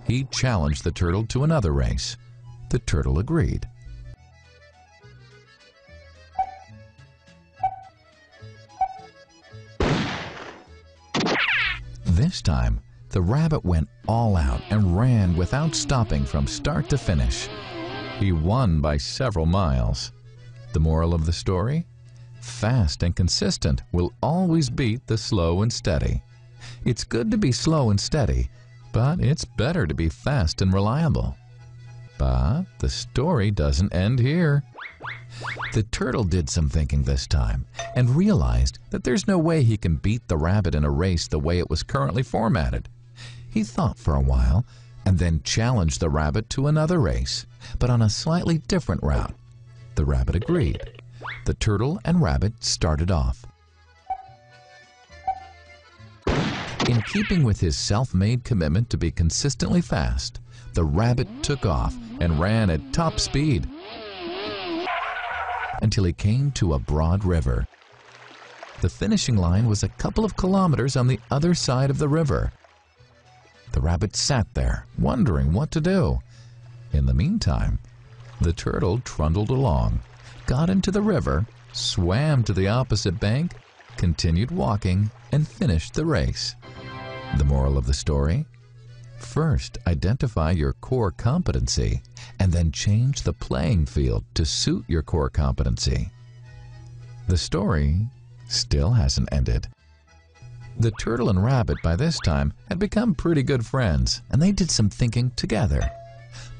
[SPEAKER 3] he challenged the turtle to another race. The turtle agreed. This time, the rabbit went all out and ran without stopping from start to finish. He won by several miles. The moral of the story? Fast and consistent will always beat the slow and steady. It's good to be slow and steady, but it's better to be fast and reliable. But the story doesn't end here. The turtle did some thinking this time and realized that there's no way he can beat the rabbit in a race the way it was currently formatted. He thought for a while and then challenged the rabbit to another race, but on a slightly different route. The rabbit agreed. The turtle and rabbit started off. In keeping with his self-made commitment to be consistently fast, the rabbit took off and ran at top speed until he came to a broad river. The finishing line was a couple of kilometers on the other side of the river. The rabbit sat there, wondering what to do. In the meantime, the turtle trundled along, got into the river, swam to the opposite bank, continued walking, and finished the race. The moral of the story? First, identify your core competency, and then change the playing field to suit your core competency. The story still hasn't ended. The turtle and rabbit by this time had become pretty good friends, and they did some thinking together.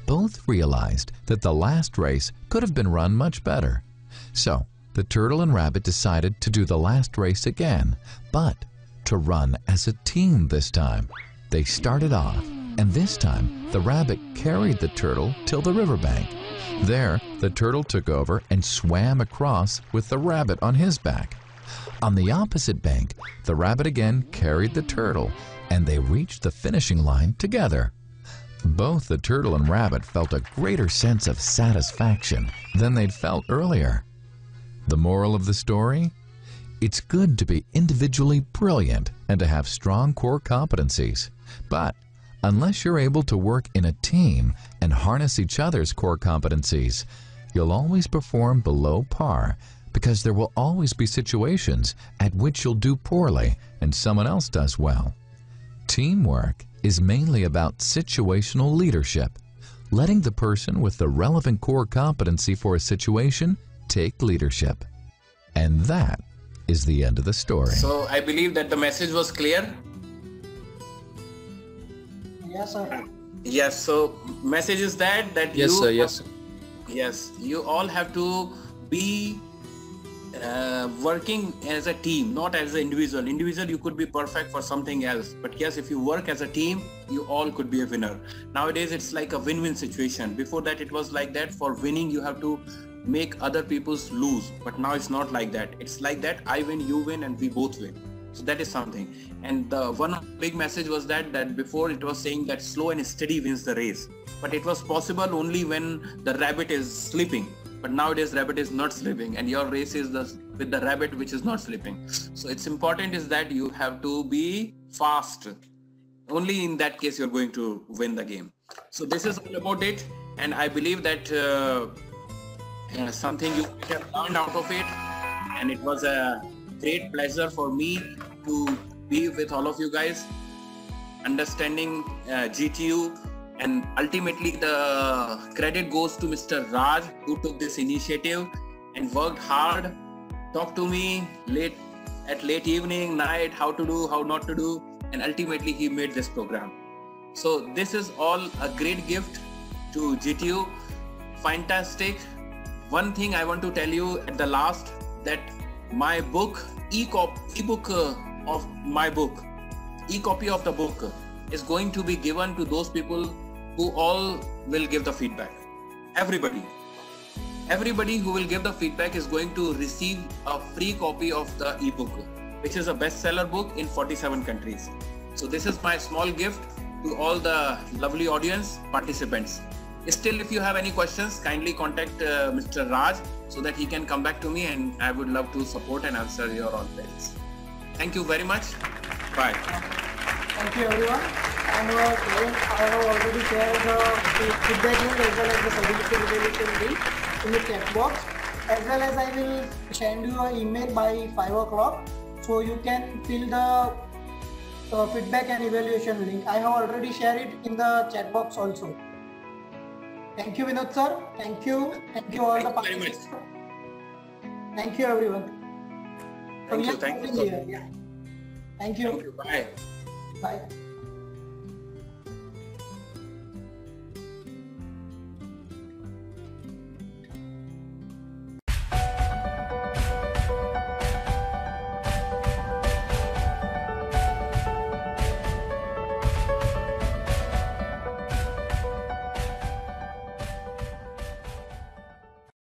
[SPEAKER 3] Both realized that the last race could have been run much better. So, the turtle and rabbit decided to do the last race again, but to run as a team this time. They started off, and this time the rabbit carried the turtle till the riverbank. There, the turtle took over and swam across with the rabbit on his back. On the opposite bank, the rabbit again carried the turtle, and they reached the finishing line together. Both the turtle and rabbit felt a greater sense of satisfaction than they'd felt earlier. The moral of the story? It's good to be individually brilliant and to have strong core competencies. But unless you're able to work in a team and harness each other's core competencies, you'll always perform below par, because there will always be situations at which you'll do poorly and someone else does well. Teamwork is mainly about situational leadership, letting the person with the relevant core competency for a situation take leadership. And that is the end of the story.
[SPEAKER 2] So I believe that the message was clear.
[SPEAKER 1] Yes, sir.
[SPEAKER 2] Yes. So message is that
[SPEAKER 4] Yes, sir. Yes, sir.
[SPEAKER 2] Yes, you all have to be working as a team, not as an individual. Individual, you could be perfect for something else, but yes, if you work as a team, you all could be a winner. Nowadays, it's like a win-win situation. Before that, it was like that. For winning, you have to make other people's lose, but now it's not like that. It's like that: I win, you win, and we both win. So that is something. And the one big message was that before it was saying that slow and steady wins the race, but it was possible only when the rabbit is sleeping. But nowadays rabbit is not sleeping, and your race is with the rabbit which is not sleeping. So it's important is that you have to be fast. Only in that case you're going to win the game. So this is all about it, and I believe that something you have learned out of it, and it was a great pleasure for me to be with all of you guys, understanding GTU. And ultimately the credit goes to Mr. Raj, who took this initiative and worked hard, talked to me late evening, night, how to do, how not to do, and ultimately he made this program. So this is all a great gift to GTU. Fantastic. One thing I want to tell you at the last, that my book, e-copy of my book, e-copy of the book is going to be given to those people who all will give the feedback. Everybody who will give the feedback is going to receive a free copy of the ebook, which is a bestseller book in 47 countries. So this is my small gift to all the lovely audience participants. Still, if you have any questions, kindly contact Mr. Raj so that he can come back to me, and I would love to support and answer your all queries. Thank you very much. Bye.
[SPEAKER 1] Thank you, everyone. I have already shared the feedback link as well as the certificate evaluation link in the chat box, as well as I will send you an email by 5 o'clock so you can fill the feedback and evaluation link. I have already shared it in the chat box also. Thank you, Vinod sir. Thank you all the participants. Thank you, everyone.
[SPEAKER 2] Thank you.
[SPEAKER 1] Yeah. Thank you.
[SPEAKER 2] Bye.
[SPEAKER 1] Bye.